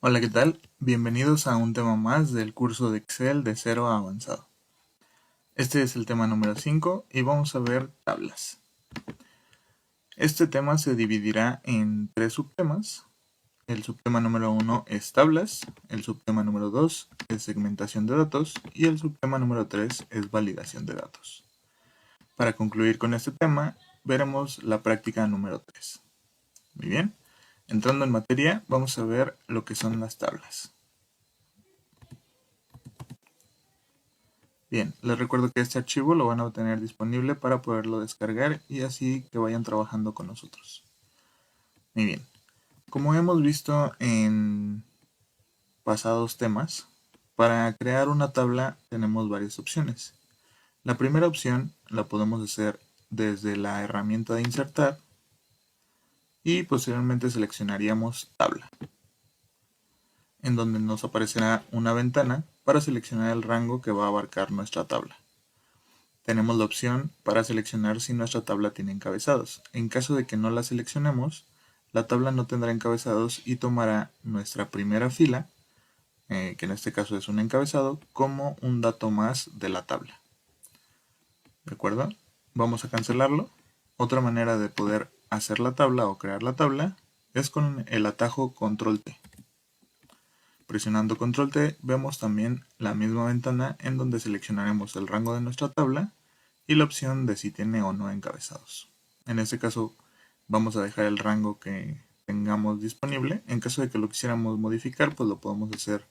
Hola, ¿qué tal? Bienvenidos a un tema más del curso de Excel de 0 a avanzado. Este es el tema número 5 y vamos a ver tablas. Este tema se dividirá en tres subtemas. El subtema número 1 es tablas, el subtema número 2 es segmentación de datos y el subtema número 3 es validación de datos. Para concluir con este tema, veremos la práctica número 3. Muy bien, entrando en materia, vamos a ver lo que son las tablas. Bien, les recuerdo que este archivo lo van a tener disponible para poderlo descargar y así que vayan trabajando con nosotros. Muy bien, como hemos visto en pasados temas, para crear una tabla tenemos varias opciones. La primera opción la podemos hacer desde la herramienta de insertar y posteriormente seleccionaríamos tabla, en donde nos aparecerá una ventana para seleccionar el rango que va a abarcar nuestra tabla. Tenemos la opción para seleccionar si nuestra tabla tiene encabezados. En caso de que no la seleccionemos, la tabla no tendrá encabezados y tomará nuestra primera fila, que en este caso es un encabezado, como un dato más de la tabla. ¿De acuerdo? Vamos a cancelarlo. Otra manera de poder hacer la tabla o crear la tabla es con el atajo Control T. Presionando Control T vemos también la misma ventana en donde seleccionaremos el rango de nuestra tabla y la opción de si tiene o no encabezados. En este caso vamos a dejar el rango que tengamos disponible. En caso de que lo quisiéramos modificar, pues lo podemos hacer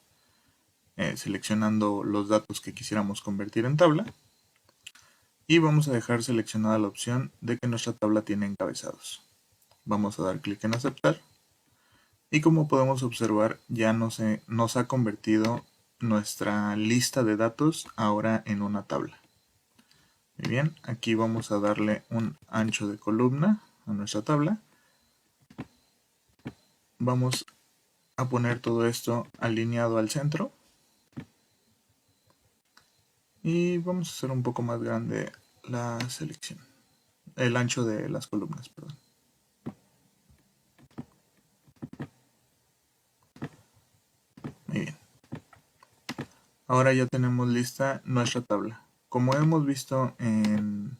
seleccionando los datos que quisiéramos convertir en tabla. Y vamos a dejar seleccionada la opción de que nuestra tabla tiene encabezados. Vamos a dar clic en aceptar. Y como podemos observar, ya nos ha convertido nuestra lista de datos ahora en una tabla. Muy bien, aquí vamos a darle un ancho de columna a nuestra tabla. Vamos a poner todo esto alineado al centro. Y vamos a hacer un poco más grande la selección. El ancho de las columnas, perdón. Muy bien. Ahora ya tenemos lista nuestra tabla. Como hemos visto en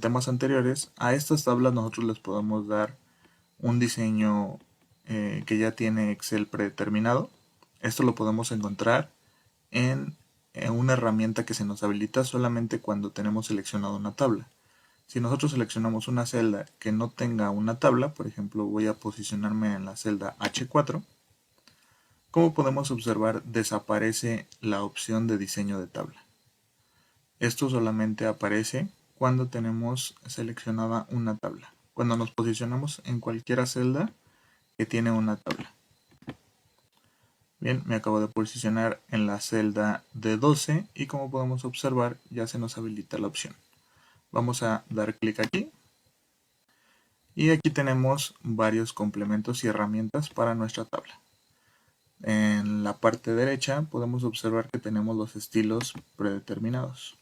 temas anteriores, a estas tablas nosotros les podemos dar un diseño que ya tiene Excel predeterminado. Esto lo podemos encontrar en una herramienta que se nos habilita solamente cuando tenemos seleccionado una tabla. Si nosotros seleccionamos una celda que no tenga una tabla, por ejemplo voy a posicionarme en la celda H4, como podemos observar desaparece la opción de diseño de tabla. Esto solamente aparece cuando tenemos seleccionada una tabla, cuando nos posicionamos en cualquier celda que tiene una tabla. Bien, me acabo de posicionar en la celda D12 y como podemos observar ya se nos habilita la opción. Vamos a dar clic aquí y aquí tenemos varios complementos y herramientas para nuestra tabla. En la parte derecha podemos observar que tenemos los estilos predeterminados.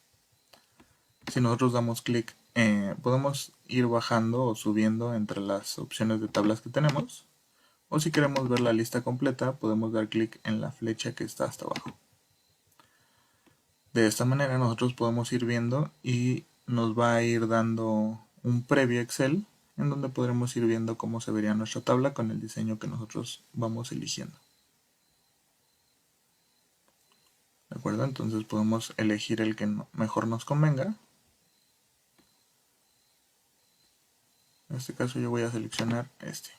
Si nosotros damos clic, podemos ir bajando o subiendo entre las opciones de tablas que tenemos. O si queremos ver la lista completa, podemos dar clic en la flecha que está hasta abajo. De esta manera nosotros podemos ir viendo y nos va a ir dando un previo Excel en donde podremos ir viendo cómo se vería nuestra tabla con el diseño que nosotros vamos eligiendo. ¿De acuerdo? Entonces podemos elegir el que mejor nos convenga. En este caso yo voy a seleccionar este.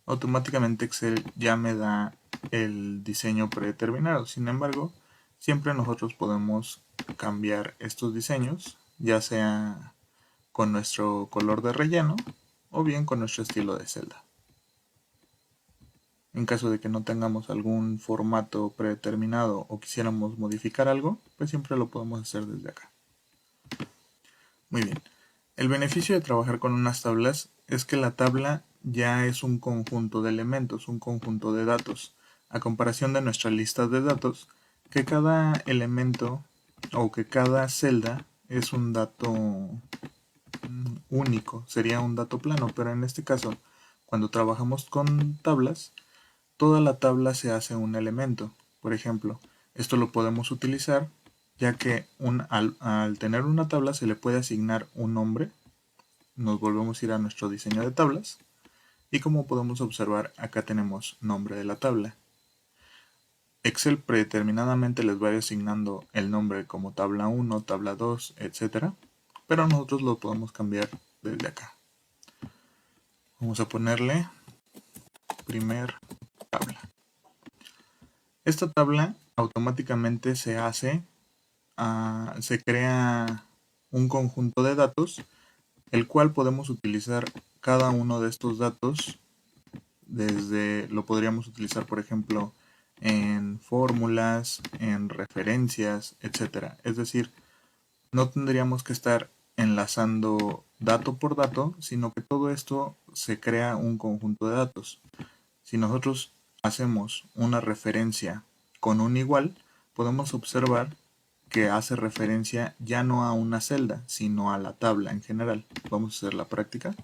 Automáticamente Excel ya me da el diseño predeterminado. Sin embargo, siempre nosotros podemos cambiar estos diseños, ya sea con nuestro color de relleno o bien con nuestro estilo de celda. En caso de que no tengamos algún formato predeterminado o quisiéramos modificar algo, pues siempre lo podemos hacer desde acá. Muy bien. El beneficio de trabajar con unas tablas es que la tabla ya es un conjunto de elementos, un conjunto de datos, a comparación de nuestra lista de datos, que cada elemento o que cada celda es un dato único, sería un dato plano, pero en este caso, cuando trabajamos con tablas, toda la tabla se hace un elemento. Por ejemplo, esto lo podemos utilizar ya que al tener una tabla se le puede asignar un nombre. Nos volvemos a ir a nuestro diseño de tablas y como podemos observar, acá tenemos nombre de la tabla. Excel predeterminadamente les va a ir asignando el nombre como tabla 1, tabla 2, etc. Pero nosotros lo podemos cambiar desde acá. Vamos a ponerle primer tabla. Esta tabla automáticamente se crea un conjunto de datos, el cual podemos utilizar cada uno de estos datos. Lo podríamos utilizar, por ejemplo, en fórmulas, en referencias, etc. Es decir, no tendríamos que estar enlazando dato por dato, sino que todo esto se crea un conjunto de datos. Si nosotros hacemos una referencia con un igual, podemos observar que hace referencia ya no a una celda, sino a la tabla en general. Vamos a hacer la práctica.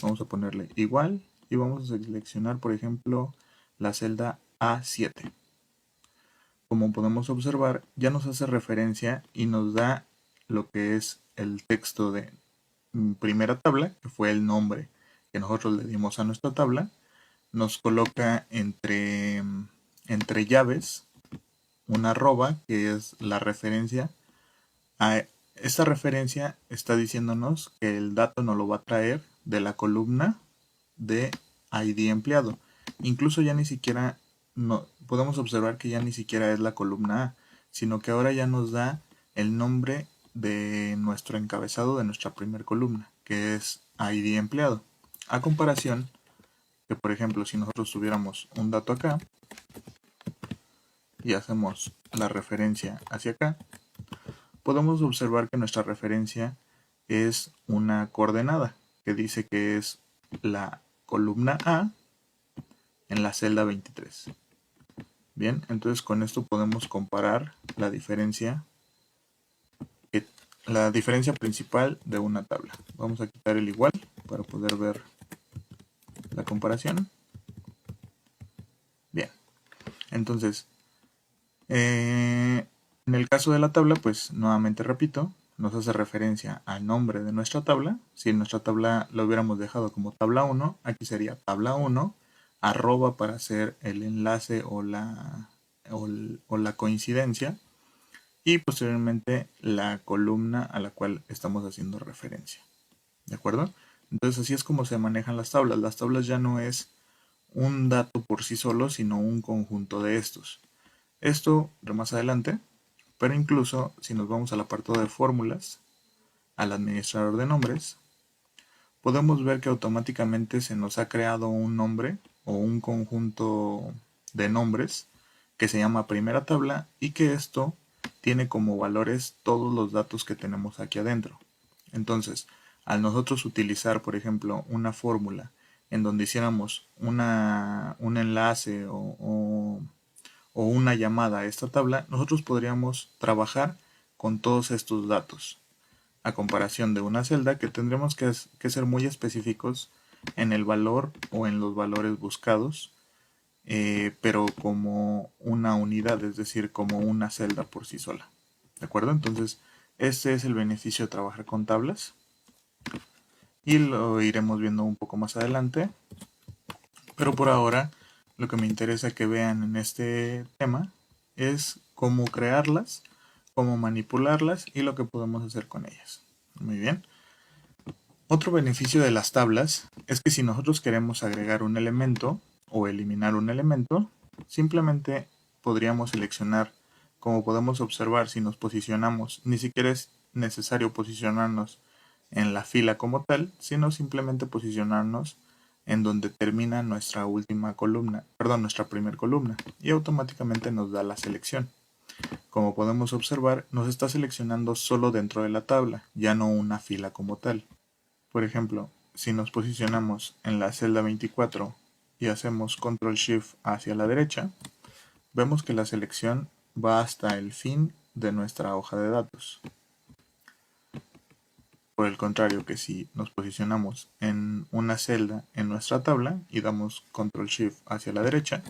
Vamos a ponerle igual y vamos a seleccionar, por ejemplo, la celda A7. Como podemos observar, ya nos hace referencia y nos da lo que es el texto de primera tabla, que fue el nombre que nosotros le dimos a nuestra tabla. Nos coloca entre llaves una arroba, que es la referencia. Esta referencia está diciéndonos que el dato nos lo va a traer de la columna de ID empleado. Incluso ya ni siquiera podemos observar que ya ni siquiera es la columna A, sino que ahora ya nos da el nombre de nuestro encabezado de nuestra primera columna, que es ID empleado. A comparación que, por ejemplo, si nosotros tuviéramos un dato acá y hacemos la referencia hacia acá, podemos observar que nuestra referencia es una coordenada que dice que es la columna A en la celda 23. Bien, entonces con esto podemos comparar la diferencia principal de una tabla. Vamos a quitar el igual para poder ver la comparación. Bien, entonces en el caso de la tabla, pues nuevamente repito, nos hace referencia al nombre de nuestra tabla. Si en nuestra tabla lo hubiéramos dejado como tabla 1, aquí sería tabla 1, arroba para hacer el enlace o la coincidencia, y posteriormente la columna a la cual estamos haciendo referencia. ¿De acuerdo? Entonces así es como se manejan las tablas. Las tablas ya no es un dato por sí solo, sino un conjunto de estos. Esto más adelante, pero incluso si nos vamos al apartado de fórmulas, al administrador de nombres, podemos ver que automáticamente se nos ha creado un nombre o un conjunto de nombres que se llama primera tabla y que esto tiene como valores todos los datos que tenemos aquí adentro. Entonces, al nosotros utilizar, por ejemplo, una fórmula en donde hiciéramos un enlace o una llamada a esta tabla, nosotros podríamos trabajar con todos estos datos, a comparación de una celda que tendremos que ser muy específicos en el valor o en los valores buscados, pero como una unidad, es decir, como una celda por sí sola. ¿De acuerdo? Entonces, este es el beneficio de trabajar con tablas y lo iremos viendo un poco más adelante, pero por ahora lo que me interesa que vean en este tema es cómo crearlas, cómo manipularlas y lo que podemos hacer con ellas. Muy bien. Otro beneficio de las tablas es que si nosotros queremos agregar un elemento o eliminar un elemento, simplemente podríamos seleccionar, como podemos observar si nos posicionamos, ni siquiera es necesario posicionarnos en la fila como tal, sino simplemente posicionarnos en donde termina nuestra última columna, perdón, nuestra primera columna, y automáticamente nos da la selección. Como podemos observar, nos está seleccionando solo dentro de la tabla, ya no una fila como tal. Por ejemplo, si nos posicionamos en la celda 24 y hacemos Control Shift hacia la derecha, vemos que la selección va hasta el fin de nuestra hoja de datos. Por el contrario, que si nos posicionamos en una celda en nuestra tabla y damos Control Shift hacia la derecha,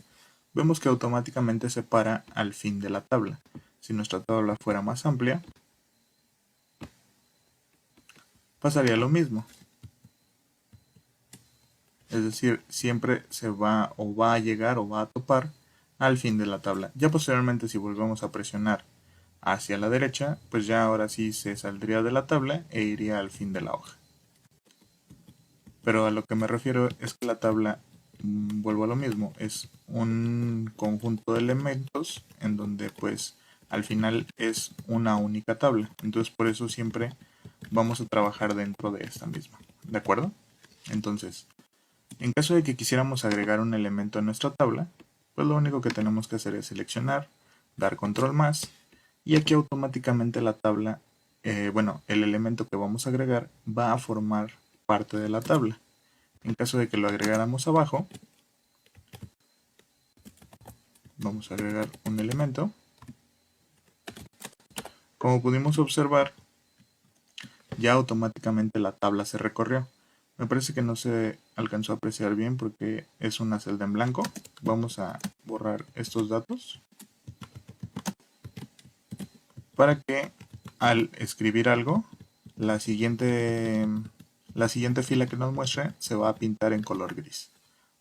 vemos que automáticamente se para al fin de la tabla. Si nuestra tabla fuera más amplia, pasaría lo mismo. Es decir, siempre se va o va a llegar o va a topar al fin de la tabla. Ya posteriormente, si volvemos a presionar hacia la derecha, pues ya ahora sí se saldría de la tabla e iría al fin de la hoja. Pero a lo que me refiero es que la tabla, vuelvo a lo mismo, es un conjunto de elementos en donde pues al final es una única tabla. Entonces por eso siempre vamos a trabajar dentro de esta misma. ¿De acuerdo? Entonces, en caso de que quisiéramos agregar un elemento a nuestra tabla, pues lo único que tenemos que hacer es seleccionar, dar control más, y aquí automáticamente la tabla, el elemento que vamos a agregar va a formar parte de la tabla. En caso de que lo agregáramos abajo, vamos a agregar un elemento. Como pudimos observar, ya automáticamente la tabla se recorrió. Me parece que no se alcanzó a apreciar bien porque es una celda en blanco. Vamos a borrar estos datos para que al escribir algo, la siguiente fila que nos muestre se va a pintar en color gris.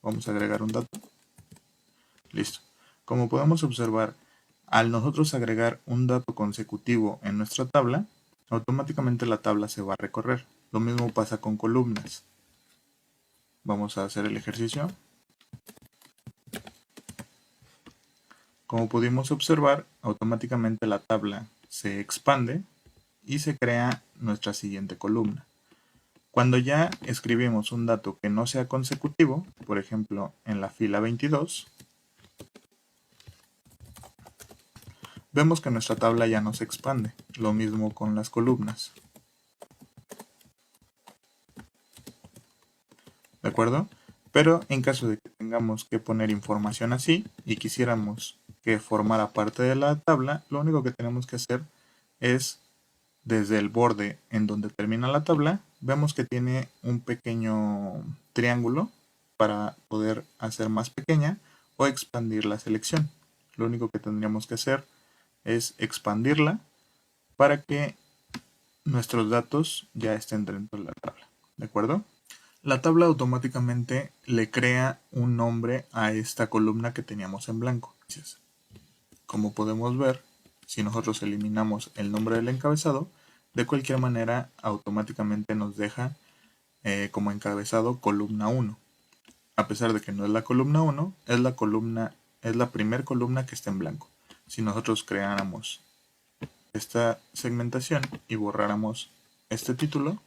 Vamos a agregar un dato. Listo. Como podemos observar, al nosotros agregar un dato consecutivo en nuestra tabla, automáticamente la tabla se va a recorrer. Lo mismo pasa con columnas. Vamos a hacer el ejercicio. Como pudimos observar, automáticamente la tabla se expande y se crea nuestra siguiente columna. Cuando ya escribimos un dato que no sea consecutivo, por ejemplo en la fila 22, vemos que nuestra tabla ya no se expande. Lo mismo con las columnas. ¿De acuerdo? Pero en caso de que tengamos que poner información así y quisiéramos que formara parte de la tabla, lo único que tenemos que hacer es desde el borde en donde termina la tabla, vemos que tiene un pequeño triángulo para poder hacer más pequeña o expandir la selección. Lo único que tendríamos que hacer es expandirla para que nuestros datos ya estén dentro de la tabla. ¿De acuerdo? La tabla automáticamente le crea un nombre a esta columna que teníamos en blanco. Como podemos ver, si nosotros eliminamos el nombre del encabezado, de cualquier manera automáticamente nos deja como encabezado columna 1. A pesar de que no es la columna 1, es la primera columna que está en blanco. Si nosotros creáramos esta segmentación y borráramos este título,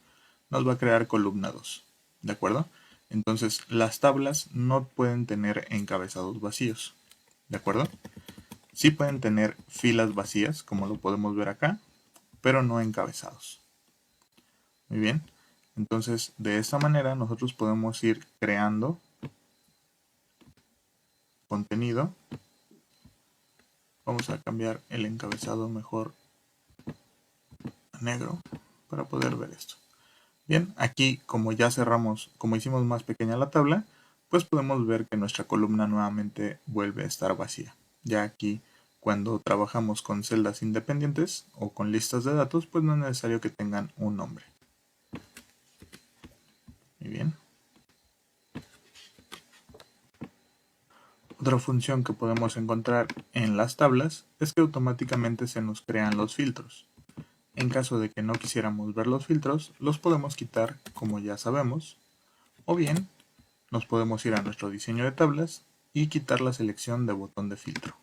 nos va a crear columna 2. ¿De acuerdo? Entonces, las tablas no pueden tener encabezados vacíos. ¿De acuerdo? Sí pueden tener filas vacías, como lo podemos ver acá, pero no encabezados. Muy bien. Entonces, de esta manera nosotros podemos ir creando contenido. Vamos a cambiar el encabezado mejor a negro para poder ver esto. Bien, aquí como ya cerramos, como hicimos más pequeña la tabla, pues podemos ver que nuestra columna nuevamente vuelve a estar vacía. Ya aquí, cuando trabajamos con celdas independientes o con listas de datos, pues no es necesario que tengan un nombre. Muy bien. Otra función que podemos encontrar en las tablas es que automáticamente se nos crean los filtros. En caso de que no quisiéramos ver los filtros, los podemos quitar como ya sabemos, o bien nos podemos ir a nuestro diseño de tablas y quitar la selección de botón de filtro.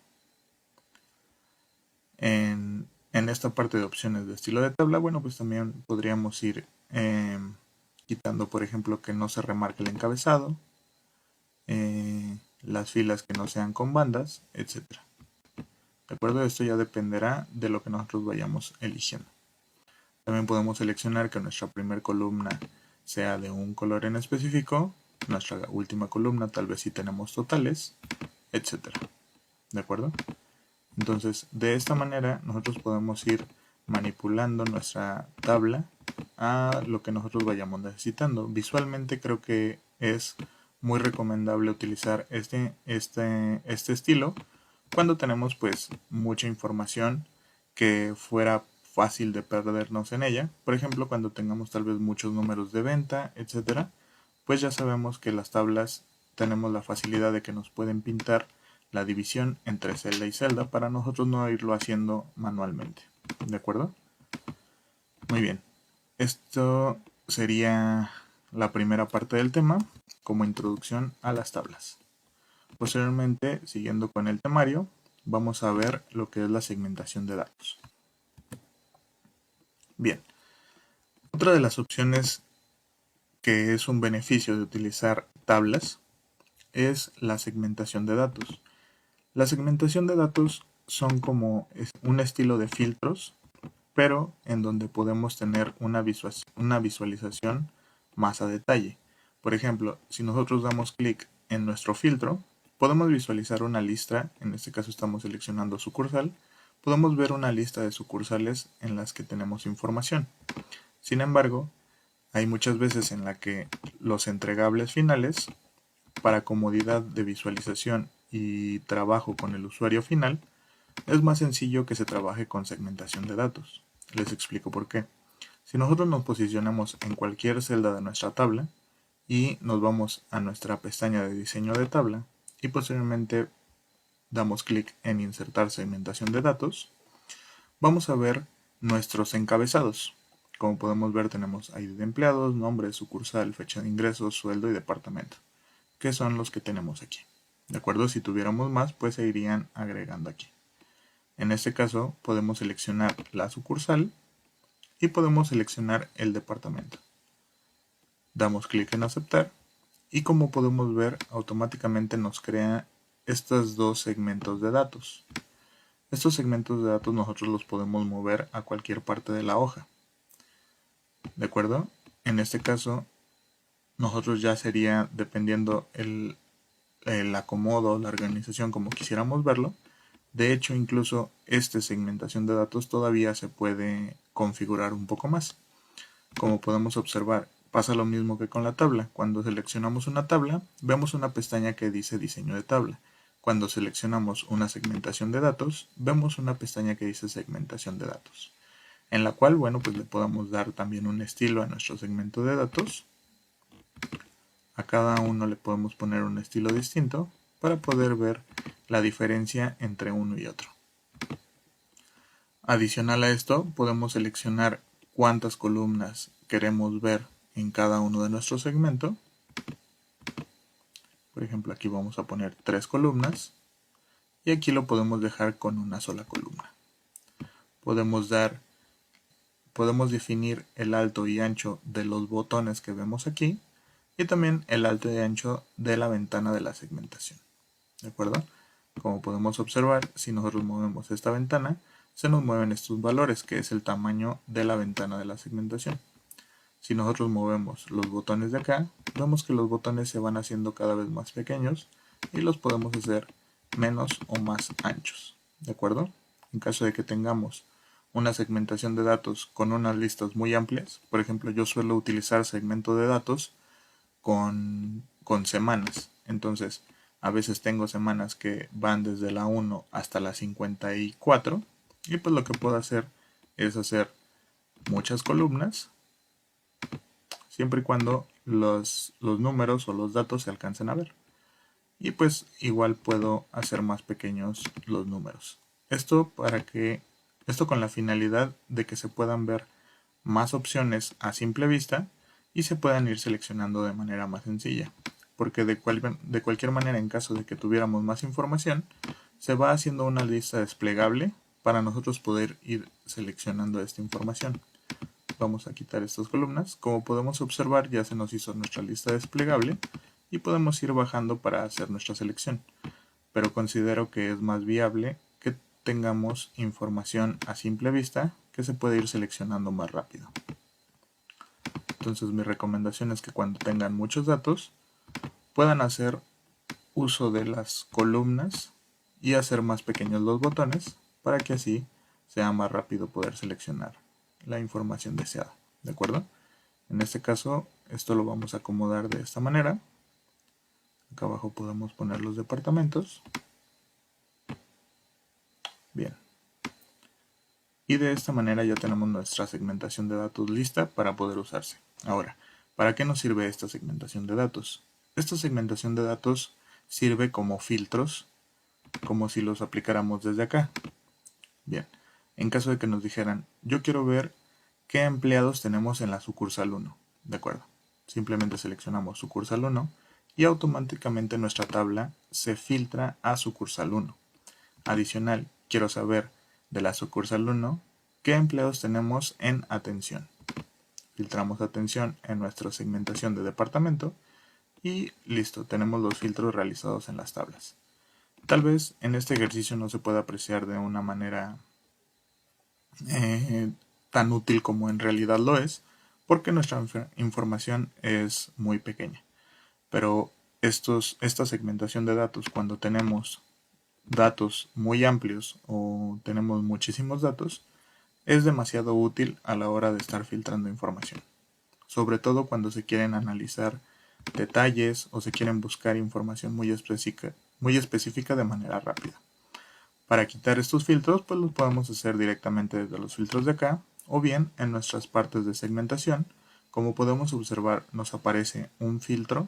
En esta parte de opciones de estilo de tabla, bueno, pues también podríamos ir quitando, por ejemplo, que no se remarque el encabezado, las filas que no sean con bandas, etc. ¿De acuerdo? Esto ya dependerá de lo que nosotros vayamos eligiendo. También podemos seleccionar que nuestra primera columna sea de un color en específico, nuestra última columna tal vez si tenemos totales, etc. ¿De acuerdo? Entonces, de esta manera nosotros podemos ir manipulando nuestra tabla a lo que nosotros vayamos necesitando. Visualmente creo que es muy recomendable utilizar este estilo cuando tenemos pues mucha información que fuera fácil de perdernos en ella. Por ejemplo, cuando tengamos tal vez muchos números de venta, etcétera, pues ya sabemos que las tablas tenemos la facilidad de que nos pueden pintar la división entre celda y celda para nosotros no irlo haciendo manualmente. ¿De acuerdo? Muy bien. Esto sería la primera parte del tema como introducción a las tablas. Posteriormente, siguiendo con el temario, vamos a ver lo que es la segmentación de datos. Bien, otra de las opciones que es un beneficio de utilizar tablas es la segmentación de datos. La segmentación de datos son como un estilo de filtros, pero en donde podemos tener una visualización más a detalle. Por ejemplo, si nosotros damos clic en nuestro filtro, podemos visualizar una lista, en este caso estamos seleccionando sucursal, podemos ver una lista de sucursales en las que tenemos información. Sin embargo, hay muchas veces en la que los entregables finales, para comodidad de visualización y trabajo con el usuario final, es más sencillo que se trabaje con segmentación de datos. Les explico por qué. Si nosotros nos posicionamos en cualquier celda de nuestra tabla y nos vamos a nuestra pestaña de diseño de tabla y posteriormente damos clic en insertar segmentación de datos, vamos a ver nuestros encabezados. Como podemos ver, tenemos ID de empleados, nombre, sucursal, fecha de ingresos, sueldo y departamento, que son los que tenemos aquí. De acuerdo, si tuviéramos más, pues se irían agregando aquí. En este caso, podemos seleccionar la sucursal y podemos seleccionar el departamento. Damos clic en aceptar y como podemos ver, automáticamente nos crea estos dos segmentos de datos. Estos segmentos de datos nosotros los podemos mover a cualquier parte de la hoja. ¿De acuerdo? En este caso, nosotros ya sería, dependiendo el acomodo, la organización como quisiéramos verlo. De hecho, incluso esta segmentación de datos todavía se puede configurar un poco más. Como podemos observar, pasa lo mismo que con la tabla. Cuando seleccionamos una tabla, vemos una pestaña que dice diseño de tabla. Cuando seleccionamos una segmentación de datos, vemos una pestaña que dice segmentación de datos, en la cual, bueno, pues le podemos dar también un estilo a nuestro segmento de datos. A cada uno le podemos poner un estilo distinto para poder ver la diferencia entre uno y otro. Adicional a esto, podemos seleccionar cuántas columnas queremos ver en cada uno de nuestros segmentos. Por ejemplo, aquí vamos a poner 3 columnas y aquí lo podemos dejar con una sola columna. Podemos definir el alto y ancho de los botones que vemos aquí y también el alto y ancho de la ventana de la segmentación. ¿De acuerdo? Como podemos observar, si nosotros movemos esta ventana, se nos mueven estos valores, que es el tamaño de la ventana de la segmentación. Si nosotros movemos los botones de acá, vemos que los botones se van haciendo cada vez más pequeños y los podemos hacer menos o más anchos. ¿De acuerdo? En caso de que tengamos una segmentación de datos con unas listas muy amplias, por ejemplo, yo suelo utilizar segmento de datos con semanas. Entonces, a veces tengo semanas que van desde la 1 hasta la 54 y pues lo que puedo hacer es hacer muchas columnas siempre y cuando los números o los datos se alcancen a ver. Y pues igual puedo hacer más pequeños los números. Esto con la finalidad de que se puedan ver más opciones a simple vista y se puedan ir seleccionando de manera más sencilla. Porque de cualquier manera, en caso de que tuviéramos más información, se va haciendo una lista desplegable para nosotros poder ir seleccionando esta información. Vamos a quitar estas columnas. Como podemos observar, ya se nos hizo nuestra lista desplegable y podemos ir bajando para hacer nuestra selección. Pero considero que es más viable que tengamos información a simple vista que se puede ir seleccionando más rápido. Entonces mi recomendación es que cuando tengan muchos datos puedan hacer uso de las columnas y hacer más pequeños los botones para que así sea más rápido poder seleccionar la información deseada, ¿de acuerdo? En este caso, esto lo vamos a acomodar de esta manera. Acá abajo podemos poner los departamentos. Bien. Y de esta manera ya tenemos nuestra segmentación de datos lista para poder usarse. Ahora, ¿para qué nos sirve esta segmentación de datos? Esta segmentación de datos sirve como filtros, como si los aplicáramos desde acá. Bien, en caso de que nos dijeran, yo quiero ver qué empleados tenemos en la sucursal 1. De acuerdo, simplemente seleccionamos sucursal 1 y automáticamente nuestra tabla se filtra a sucursal 1. Adicional, quiero saber de la sucursal 1 qué empleados tenemos en atención. Filtramos atención en nuestra segmentación de departamento y listo, tenemos los filtros realizados en las tablas. Tal vez en este ejercicio no se pueda apreciar de una manera tan útil como en realidad lo es, porque nuestra información es muy pequeña. Pero esta segmentación de datos, cuando tenemos datos muy amplios o tenemos muchísimos datos, es demasiado útil a la hora de estar filtrando información. Sobre todo cuando se quieren analizar detalles o se quieren buscar información muy específica de manera rápida. Para quitar estos filtros, pues los podemos hacer directamente desde los filtros de acá, o bien en nuestras partes de segmentación. Como podemos observar, nos aparece un filtro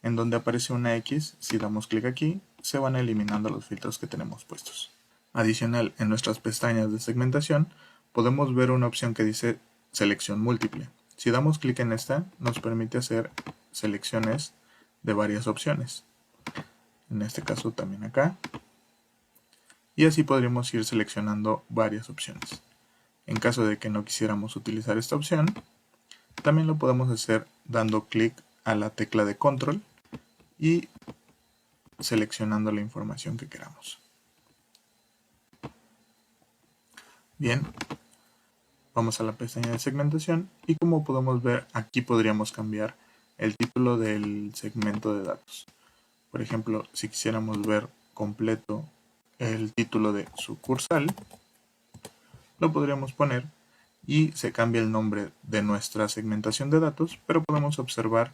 en donde aparece una X. Si damos clic aquí, se van eliminando los filtros que tenemos puestos. Adicional, en nuestras pestañas de segmentación, podemos ver una opción que dice selección múltiple. Si damos clic en esta, nos permite hacer selecciones de varias opciones. En este caso también acá. Y así podríamos ir seleccionando varias opciones. En caso de que no quisiéramos utilizar esta opción, también lo podemos hacer dando clic a la tecla de control y seleccionando la información que queramos. Bien, vamos a la pestaña de segmentación y como podemos ver, aquí podríamos cambiar el título del segmento de datos. Por ejemplo, si quisiéramos ver completo el título de sucursal, lo podríamos poner y se cambia el nombre de nuestra segmentación de datos, pero podemos observar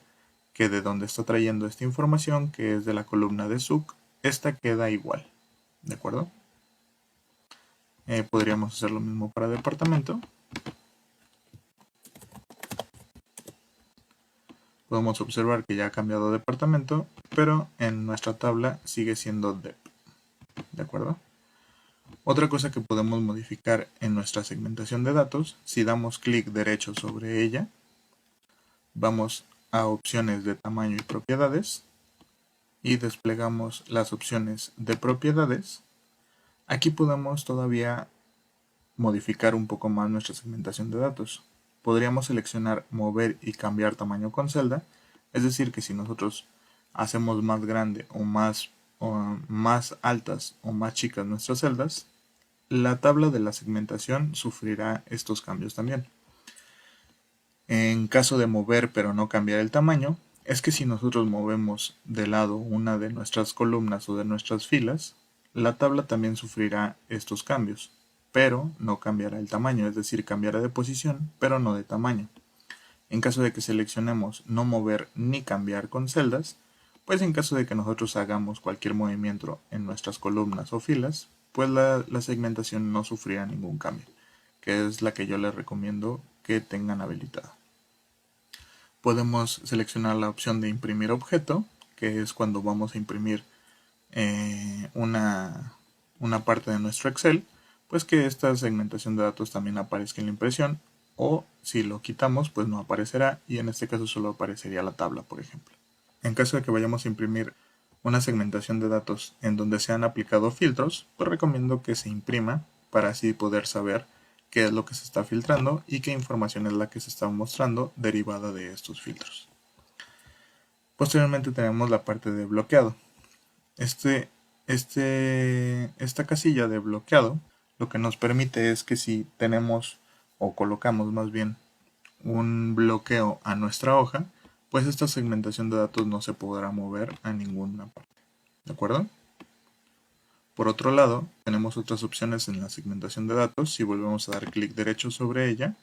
que de donde está trayendo esta información, que es de la columna de suc, esta queda igual, ¿de acuerdo? Podríamos hacer lo mismo para departamento. Podemos observar que ya ha cambiado departamento, pero en nuestra tabla sigue siendo dep, ¿de acuerdo? Otra cosa que podemos modificar en nuestra segmentación de datos, si damos clic derecho sobre ella, vamos a opciones de tamaño y propiedades y desplegamos las opciones de propiedades. Aquí podemos todavía modificar un poco más nuestra segmentación de datos. Podríamos seleccionar mover y cambiar tamaño con celda, es decir que si nosotros hacemos más grande o más altas o más chicas nuestras celdas, la tabla de la segmentación sufrirá estos cambios también. En caso de mover pero no cambiar el tamaño, es que si nosotros movemos de lado una de nuestras columnas o de nuestras filas, la tabla también sufrirá estos cambios, pero no cambiará el tamaño, es decir, cambiará de posición, pero no de tamaño. En caso de que seleccionemos no mover ni cambiar con celdas, pues en caso de que nosotros hagamos cualquier movimiento en nuestras columnas o filas, pues la segmentación no sufrirá ningún cambio, que es la que yo les recomiendo que tengan habilitada. Podemos seleccionar la opción de imprimir objeto, que es cuando vamos a imprimir una parte de nuestro Excel, pues que esta segmentación de datos también aparezca en la impresión, o si lo quitamos pues no aparecerá y en este caso solo aparecería la tabla, por ejemplo. En caso de que vayamos a imprimir una segmentación de datos en donde se han aplicado filtros, pues recomiendo que se imprima para así poder saber qué es lo que se está filtrando y qué información es la que se está mostrando derivada de estos filtros. Posteriormente tenemos la parte de bloqueado. Esta casilla de bloqueado lo que nos permite es que si tenemos o colocamos más bien un bloqueo a nuestra hoja, pues esta segmentación de datos no se podrá mover a ninguna parte. ¿De acuerdo? Por otro lado, tenemos otras opciones en la segmentación de datos. Si volvemos a dar clic derecho sobre ella,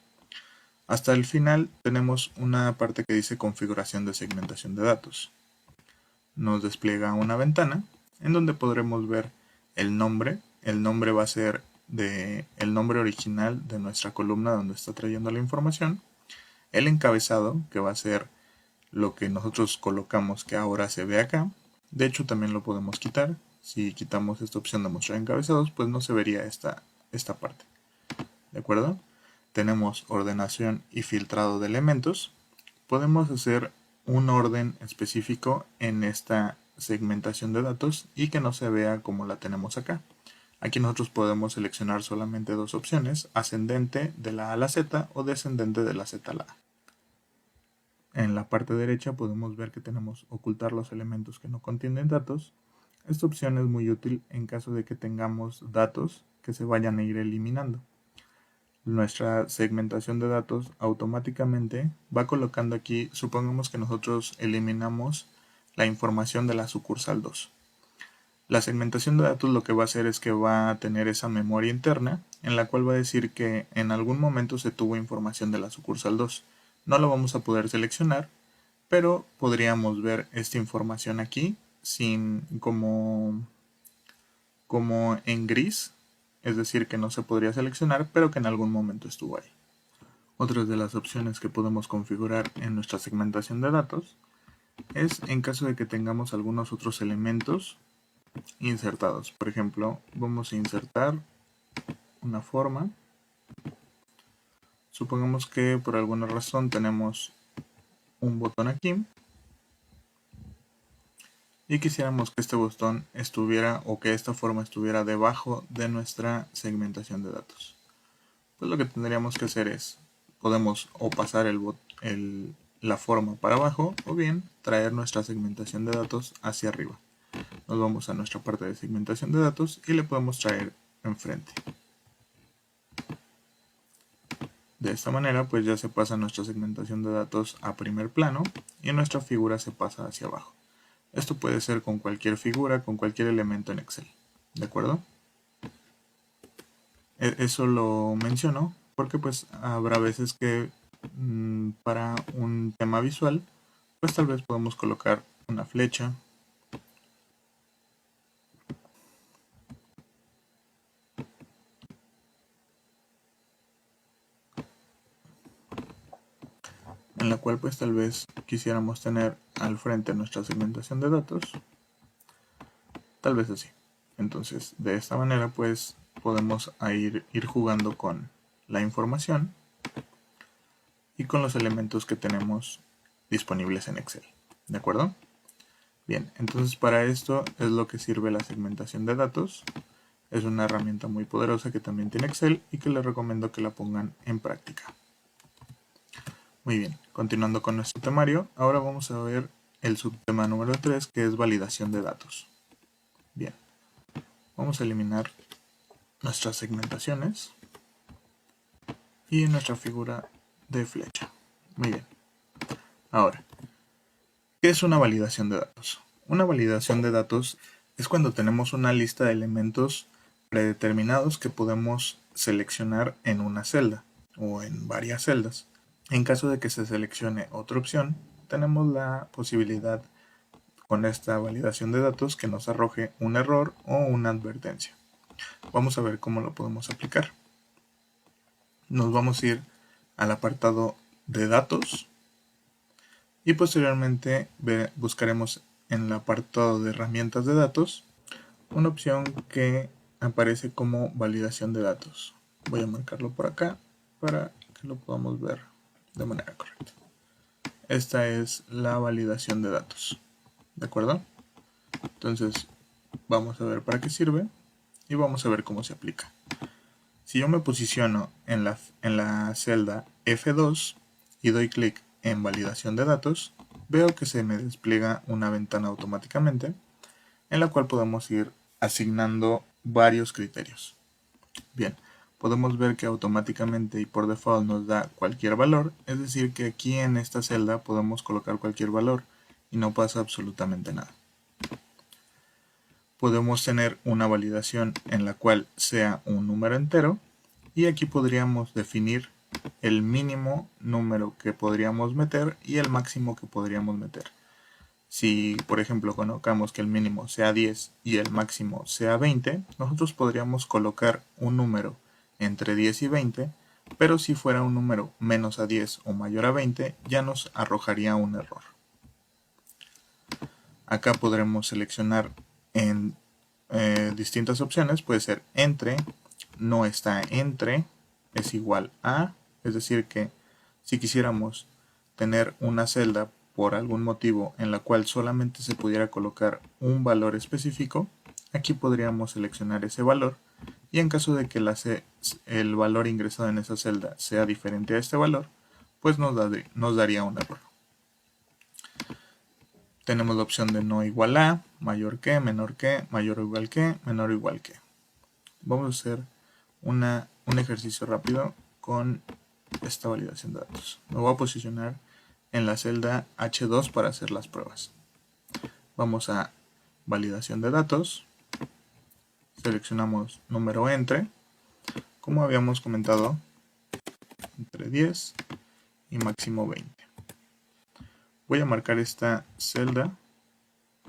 hasta el final tenemos una parte que dice configuración de segmentación de datos. Nos despliega una ventana en donde podremos ver el nombre. El nombre va a ser el nombre original de nuestra columna donde está trayendo la información. El encabezado, que va a ser lo que nosotros colocamos que ahora se ve acá. De hecho, también lo podemos quitar. Si quitamos esta opción de mostrar encabezados, pues no se vería esta parte. ¿De acuerdo? Tenemos ordenación y filtrado de elementos. Podemos hacer un orden específico en esta segmentación de datos y que no se vea como la tenemos acá. Aquí nosotros podemos seleccionar solamente dos opciones, ascendente de la A a la Z o descendente de la Z a la A. En la parte derecha podemos ver que tenemos ocultar los elementos que no contienen datos. Esta opción es muy útil en caso de que tengamos datos que se vayan a ir eliminando. Nuestra segmentación de datos automáticamente va colocando aquí, supongamos que nosotros eliminamos la información de la sucursal 2. La segmentación de datos lo que va a hacer es que va a tener esa memoria interna en la cual va a decir que en algún momento se tuvo información de la sucursal 2. No lo vamos a poder seleccionar, pero podríamos ver esta información aquí como en gris, es decir que no se podría seleccionar, pero que en algún momento estuvo ahí. Otras de las opciones que podemos configurar en nuestra segmentación de datos es en caso de que tengamos algunos otros elementos insertados. Por ejemplo, vamos a insertar una forma. Supongamos que por alguna razón tenemos un botón aquí y quisiéramos que este botón estuviera o que esta forma estuviera debajo de nuestra segmentación de datos. Pues lo que tendríamos que hacer es, podemos o pasar la forma para abajo o bien traer nuestra segmentación de datos hacia arriba. Nos vamos a nuestra parte de segmentación de datos y le podemos traer enfrente. De esta manera pues ya se pasa nuestra segmentación de datos a primer plano y nuestra figura se pasa hacia abajo. Esto puede ser con cualquier figura, con cualquier elemento en Excel. ¿De acuerdo? Eso lo menciono porque pues habrá veces que para un tema visual pues tal vez podemos colocar una flecha en la cual pues tal vez quisiéramos tener al frente nuestra segmentación de datos, tal vez así. Entonces de esta manera pues podemos ir jugando con la información y con los elementos que tenemos disponibles en Excel. ¿De acuerdo? Bien, entonces para esto es lo que sirve la segmentación de datos. Es una herramienta muy poderosa que también tiene Excel y que les recomiendo que la pongan en práctica. Muy bien, continuando con nuestro temario, ahora vamos a ver el subtema número 3 que es validación de datos. Bien, vamos a eliminar nuestras segmentaciones y nuestra figura de flecha. Muy bien, ahora, ¿qué es una validación de datos? Una validación de datos es cuando tenemos una lista de elementos predeterminados que podemos seleccionar en una celda o en varias celdas. En caso de que se seleccione otra opción, tenemos la posibilidad con esta validación de datos que nos arroje un error o una advertencia. Vamos a ver cómo lo podemos aplicar. Nos vamos a ir al apartado de datos y posteriormente buscaremos en el apartado de herramientas de datos una opción que aparece como validación de datos. Voy a marcarlo por acá para que lo podamos ver de manera correcta. Esta es la validación de datos. ¿De acuerdo? Entonces vamos a ver para qué sirve y vamos a ver cómo se aplica. Si yo me posiciono en la celda F2 y doy clic en validación de datos, veo que se me despliega una ventana automáticamente en la cual podemos ir asignando varios criterios. Bien, podemos ver que automáticamente y por default nos da cualquier valor, es decir que aquí en esta celda podemos colocar cualquier valor y no pasa absolutamente nada. podemos tener una validación en la cual sea un número entero, y aquí podríamos definir el mínimo número que podríamos meter y el máximo que podríamos meter. Si, por ejemplo, colocamos que el mínimo sea 10 y el máximo sea 20, nosotros podríamos colocar un número entre 10 y 20, pero si fuera un número menos a 10 o mayor a 20, ya nos arrojaría un error. Acá podremos seleccionar en distintas opciones, puede ser entre, no está entre, es igual a, es decir que si quisiéramos tener una celda por algún motivo en la cual solamente se pudiera colocar un valor específico, aquí podríamos seleccionar ese valor, y en caso de que el valor ingresado en esa celda sea diferente a este valor, pues nos daría un error. Tenemos la opción de no igual a, mayor que, menor que, mayor o igual que, menor o igual que. Vamos a hacer un ejercicio rápido con esta validación de datos. Me voy a posicionar en la celda H2 para hacer las pruebas. Vamos a validación de datos. Seleccionamos número entre. Como habíamos comentado, entre 10 y máximo 20. Voy a marcar esta celda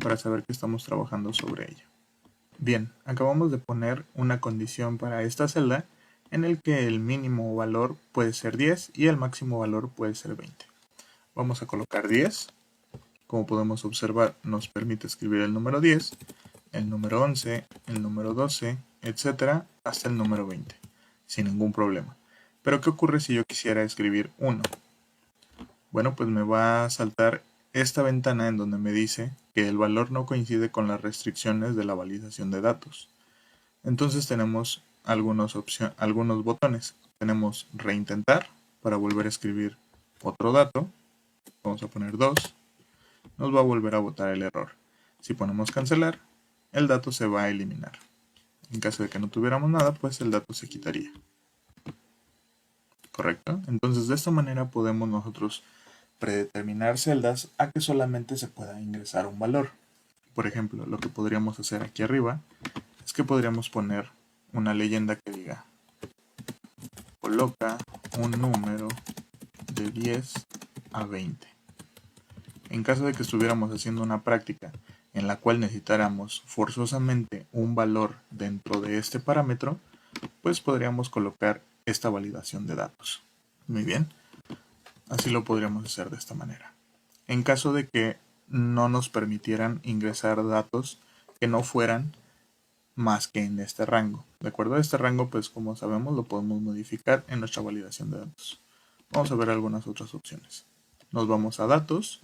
para saber que estamos trabajando sobre ella. Bien, acabamos de poner una condición para esta celda en el que el mínimo valor puede ser 10 y el máximo valor puede ser 20. Vamos a colocar 10. Como podemos observar, nos permite escribir el número 10, el número 11, el número 12, etc. hasta el número 20, sin ningún problema. Pero ¿qué ocurre si yo quisiera escribir 1? Bueno, pues me va a saltar esta ventana en donde me dice que el valor no coincide con las restricciones de la validación de datos. Entonces tenemos algunos botones. Tenemos reintentar para volver a escribir otro dato. Vamos a poner 2. Nos va a volver a botar el error. Si ponemos cancelar, el dato se va a eliminar. En caso de que no tuviéramos nada, pues el dato se quitaría. ¿Correcto? Entonces de esta manera podemos nosotros predeterminar celdas a que solamente se pueda ingresar un valor. Por ejemplo, lo que podríamos hacer aquí arriba es que podríamos poner una leyenda que diga: coloca un número de 10 a 20. En caso de que estuviéramos haciendo una práctica en la cual necesitáramos forzosamente un valor dentro de este parámetro, pues podríamos colocar esta validación de datos. Muy bien, así lo podríamos hacer de esta manera. En caso de que no nos permitieran ingresar datos que no fueran más que en este rango. De acuerdo a este rango, pues como sabemos, lo podemos modificar en nuestra validación de datos. Vamos a ver algunas otras opciones. Nos vamos a datos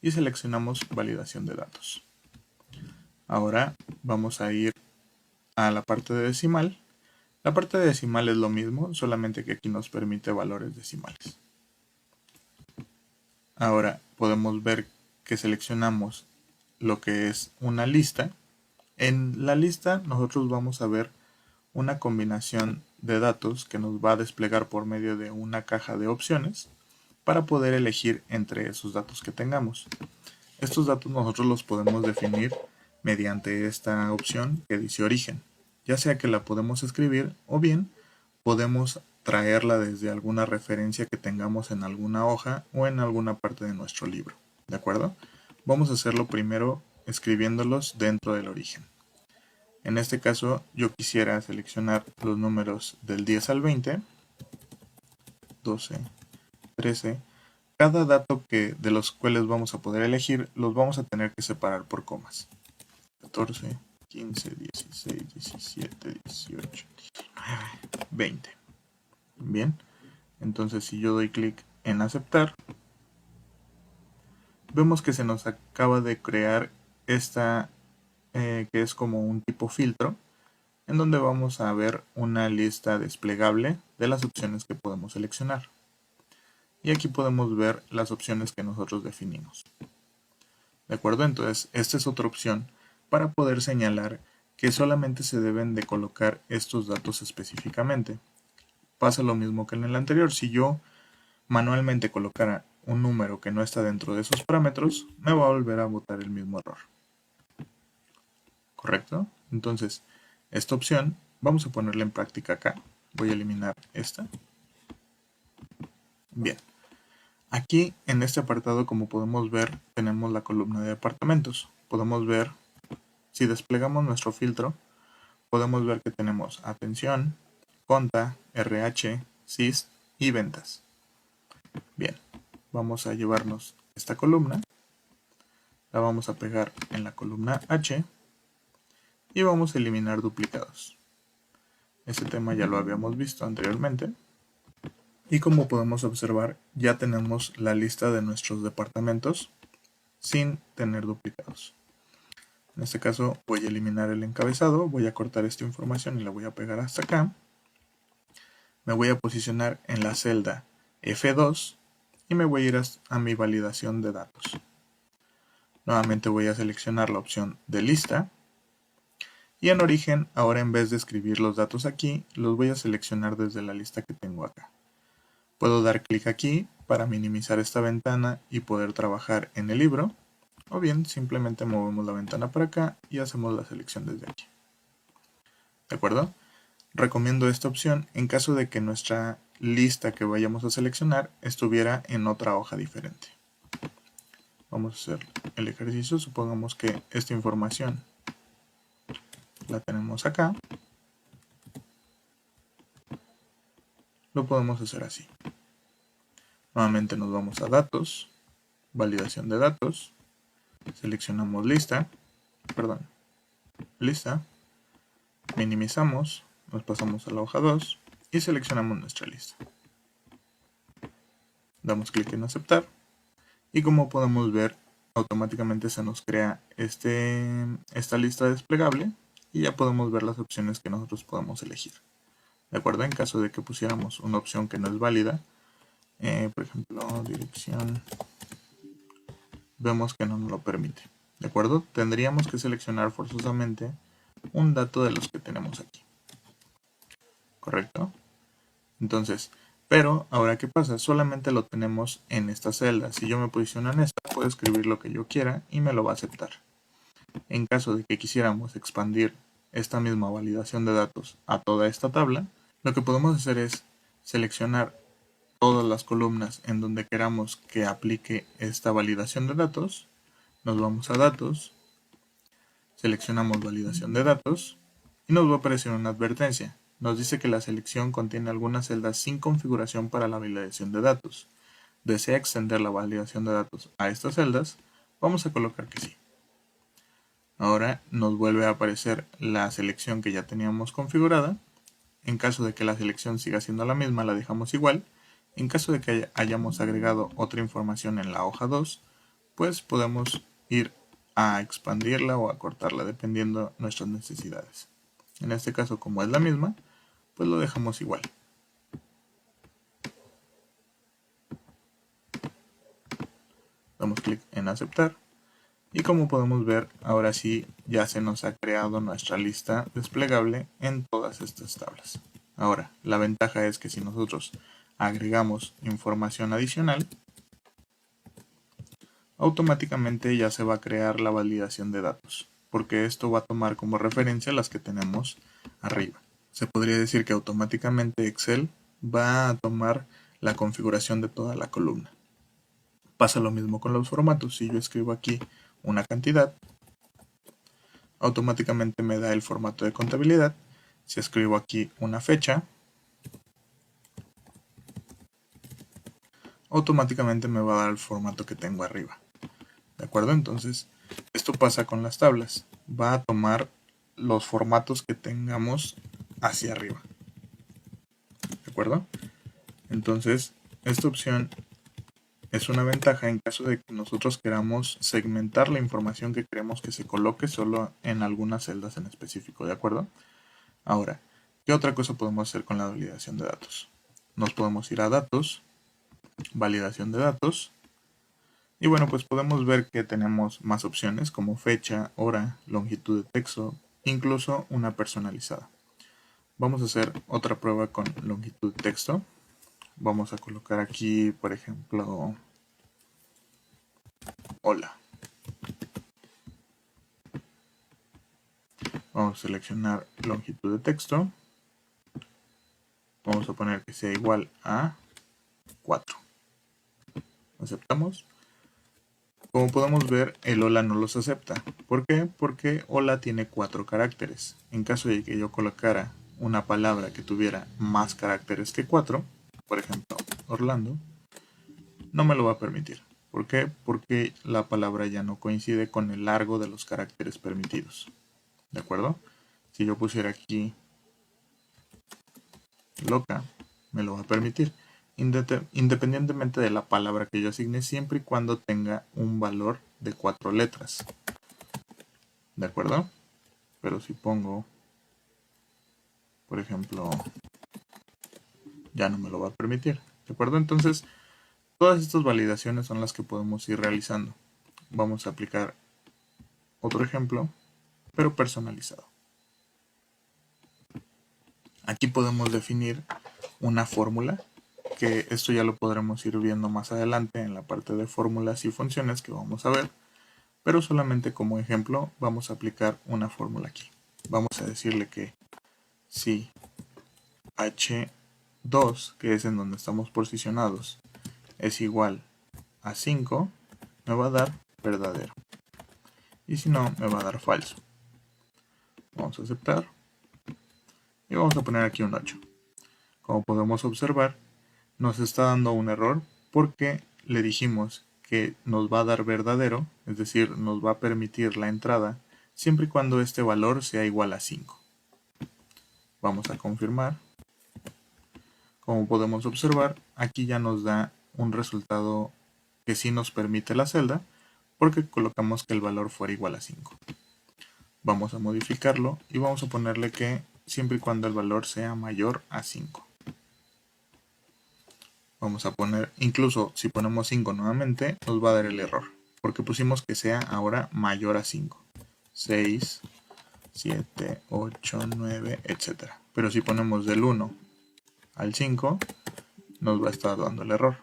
y seleccionamos validación de datos. Ahora vamos a ir a la parte de decimal. La parte de decimal es lo mismo, solamente que aquí nos permite valores decimales. Ahora podemos ver que seleccionamos lo que es una lista. En la lista nosotros vamos a ver una combinación de datos que nos va a desplegar por medio de una caja de opciones para poder elegir entre esos datos que tengamos. Estos datos nosotros los podemos definir mediante esta opción que dice origen, ya sea que la podemos escribir o bien podemos traerla desde alguna referencia que tengamos en alguna hoja o en alguna parte de nuestro libro. ¿De acuerdo? Vamos a hacerlo primero escribiéndolos dentro del origen. En este caso yo quisiera seleccionar los números del 10 al 20, 12, 13. Cada dato de los cuales vamos a poder elegir los vamos a tener que separar por comas. 14, 15, 16, 17, 18, 19, 20. Bien, entonces si yo doy clic en aceptar, vemos que se nos acaba de crear esta que es como un tipo filtro, en donde vamos a ver una lista desplegable de las opciones que podemos seleccionar. Y aquí podemos ver las opciones que nosotros definimos. ¿De acuerdo? Entonces, esta es otra opción para poder señalar que solamente se deben de colocar estos datos específicamente. Pasa lo mismo que en el anterior. Si yo manualmente colocara un número que no está dentro de esos parámetros, me va a volver a botar el mismo error. ¿correcto? Entonces, esta opción vamos a ponerla en práctica acá. Voy a eliminar esta. Bien. Aquí en este apartado, como podemos ver, tenemos la columna de departamentos. Podemos ver, si desplegamos nuestro filtro, podemos ver que tenemos atención, conta, RH, SIS y ventas. Bien, vamos a llevarnos esta columna, la vamos a pegar en la columna H y vamos a eliminar duplicados. Este tema ya lo habíamos visto anteriormente. Y como podemos observar, ya tenemos la lista de nuestros departamentos sin tener duplicados. En este caso voy a eliminar el encabezado, voy a cortar esta información y la voy a pegar hasta acá. Me voy a posicionar en la celda F2 y me voy a ir a mi validación de datos. Nuevamente voy a seleccionar la opción de lista. Y en origen, ahora en vez de escribir los datos aquí, los voy a seleccionar desde la lista que tengo acá. Puedo dar clic aquí para minimizar esta ventana y poder trabajar en el libro. O bien, simplemente movemos la ventana para acá y hacemos la selección desde aquí. ¿De acuerdo? Recomiendo esta opción en caso de que nuestra lista que vayamos a seleccionar estuviera en otra hoja diferente. Vamos a hacer el ejercicio. Supongamos que esta información la tenemos acá. Lo podemos hacer así. Nuevamente nos vamos a datos, validación de datos, seleccionamos lista, minimizamos, nos pasamos a la hoja 2 y seleccionamos nuestra lista. Damos clic en aceptar y como podemos ver, automáticamente se nos crea esta lista desplegable y ya podemos ver las opciones que nosotros podemos elegir. ¿De acuerdo? En caso de que pusiéramos una opción que no es válida, por ejemplo, dirección, vemos que no nos lo permite. ¿De acuerdo? Tendríamos que seleccionar forzosamente un dato de los que tenemos aquí. ¿Correcto? Entonces, pero ahora ¿qué pasa? Solamente lo tenemos en esta celda. Si yo me posiciono en esta, puedo escribir lo que yo quiera y me lo va a aceptar. En caso de que quisiéramos expandir esta misma validación de datos a toda esta tabla, lo que podemos hacer es seleccionar todas las columnas en donde queramos que aplique esta validación de datos. Nos vamos a datos, seleccionamos validación de datos y nos va a aparecer una advertencia. Nos dice que la selección contiene algunas celdas sin configuración para la validación de datos. ¿Desea extender la validación de datos a estas celdas? Vamos a colocar que sí. Ahora nos vuelve a aparecer la selección que ya teníamos configurada. En caso de que la selección siga siendo la misma, la dejamos igual. En caso de que hayamos agregado otra información en la hoja 2, pues podemos ir a expandirla o a cortarla dependiendo nuestras necesidades. En este caso, como es la misma, pues lo dejamos igual. Damos clic en aceptar. Y como podemos ver, ahora sí ya se nos ha creado nuestra lista desplegable en todas estas tablas. Ahora, la ventaja es que si nosotros agregamos información adicional, automáticamente ya se va a crear la validación de datos, porque esto va a tomar como referencia las que tenemos arriba. Se podría decir que automáticamente Excel va a tomar la configuración de toda la columna. Pasa lo mismo con los formatos. Si yo escribo aquí una cantidad, automáticamente me da el formato de contabilidad. Si escribo aquí una fecha, automáticamente me va a dar el formato que tengo arriba. ¿De acuerdo? Entonces, esto pasa con las tablas. Va a tomar los formatos que tengamos hacia arriba. ¿De acuerdo? Entonces, esta opción es una ventaja en caso de que nosotros queramos segmentar la información que queremos que se coloque solo en algunas celdas en específico. ¿De acuerdo? Ahora, ¿qué otra cosa podemos hacer con la validación de datos? Nos podemos ir a datos, validación de datos. Y bueno, pues podemos ver que tenemos más opciones como fecha, hora, longitud de texto, incluso una personalizada. Vamos a hacer otra prueba con longitud de texto. Vamos a colocar aquí, por ejemplo, hola. Vamos a seleccionar longitud de texto. Vamos a poner que sea igual a 4. Aceptamos. Como podemos ver, el hola no los acepta. ¿Por qué? Porque hola tiene 4 caracteres. En caso de que yo colocara una palabra que tuviera más caracteres que 4, por ejemplo, Orlando, no me lo va a permitir. ¿Por qué? Porque la palabra ya no coincide con el largo de los caracteres permitidos. ¿De acuerdo? Si yo pusiera aquí loca, me lo va a permitir. Independientemente de la palabra que yo asigne, siempre y cuando tenga un valor de 4 letras. ¿De acuerdo? Pero si pongo, por ejemplo, ya no me lo va a permitir. ¿De acuerdo? Entonces, todas estas validaciones son las que podemos ir realizando. Vamos a aplicar otro ejemplo, pero personalizado. Aquí podemos definir una fórmula, que esto ya lo podremos ir viendo más adelante en la parte de fórmulas y funciones que vamos a ver, pero solamente como ejemplo vamos a aplicar una fórmula aquí. Vamos a decirle que si h2, que es en donde estamos posicionados, es igual a 5, me va a dar verdadero. Y si no, me va a dar falso. Vamos a aceptar. Y vamos a poner aquí un 8. Como podemos observar, nos está dando un error porque le dijimos que nos va a dar verdadero, es decir, nos va a permitir la entrada, siempre y cuando este valor sea igual a 5. Vamos a confirmar. Como podemos observar, aquí ya nos da un resultado que sí nos permite la celda, porque colocamos que el valor fuera igual a 5. Vamos a modificarlo y vamos a ponerle que siempre y cuando el valor sea mayor a 5. Vamos a poner, incluso si ponemos 5 nuevamente, nos va a dar el error, porque pusimos que sea ahora mayor a 5. 6, 7, 8, 9, etc. Pero si ponemos del 1 al 5, nos va a estar dando el error.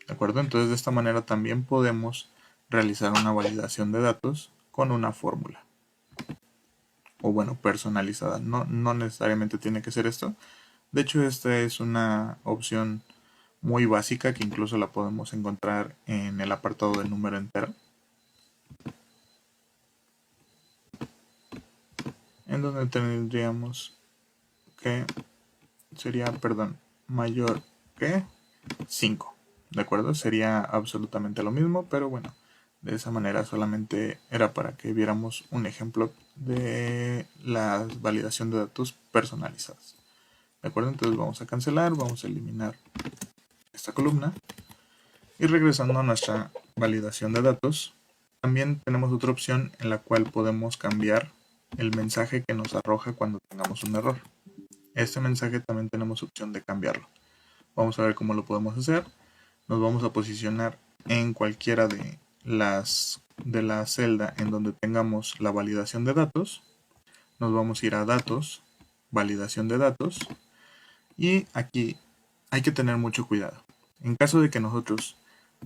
¿De acuerdo? Entonces de esta manera también podemos realizar una validación de datos con una fórmula. O bueno, personalizada. No necesariamente tiene que ser esto. De hecho, esta es una opción muy básica que incluso la podemos encontrar en el apartado del número entero. En donde tendríamos que sería, mayor que 5. ¿De acuerdo? Sería absolutamente lo mismo, pero bueno, de esa manera solamente era para que viéramos un ejemplo de la validación de datos personalizadas. ¿De acuerdo? Entonces vamos a cancelar, vamos a eliminar esta columna. Y regresando a nuestra validación de datos, también tenemos otra opción en la cual podemos cambiar el mensaje que nos arroja cuando tengamos un error. Este mensaje también tenemos opción de cambiarlo. Vamos a ver cómo lo podemos hacer. Nos vamos a posicionar en cualquiera de la celda en donde tengamos la validación de datos. Nos vamos a ir a datos, validación de datos, y aquí hay que tener mucho cuidado. En caso de que nosotros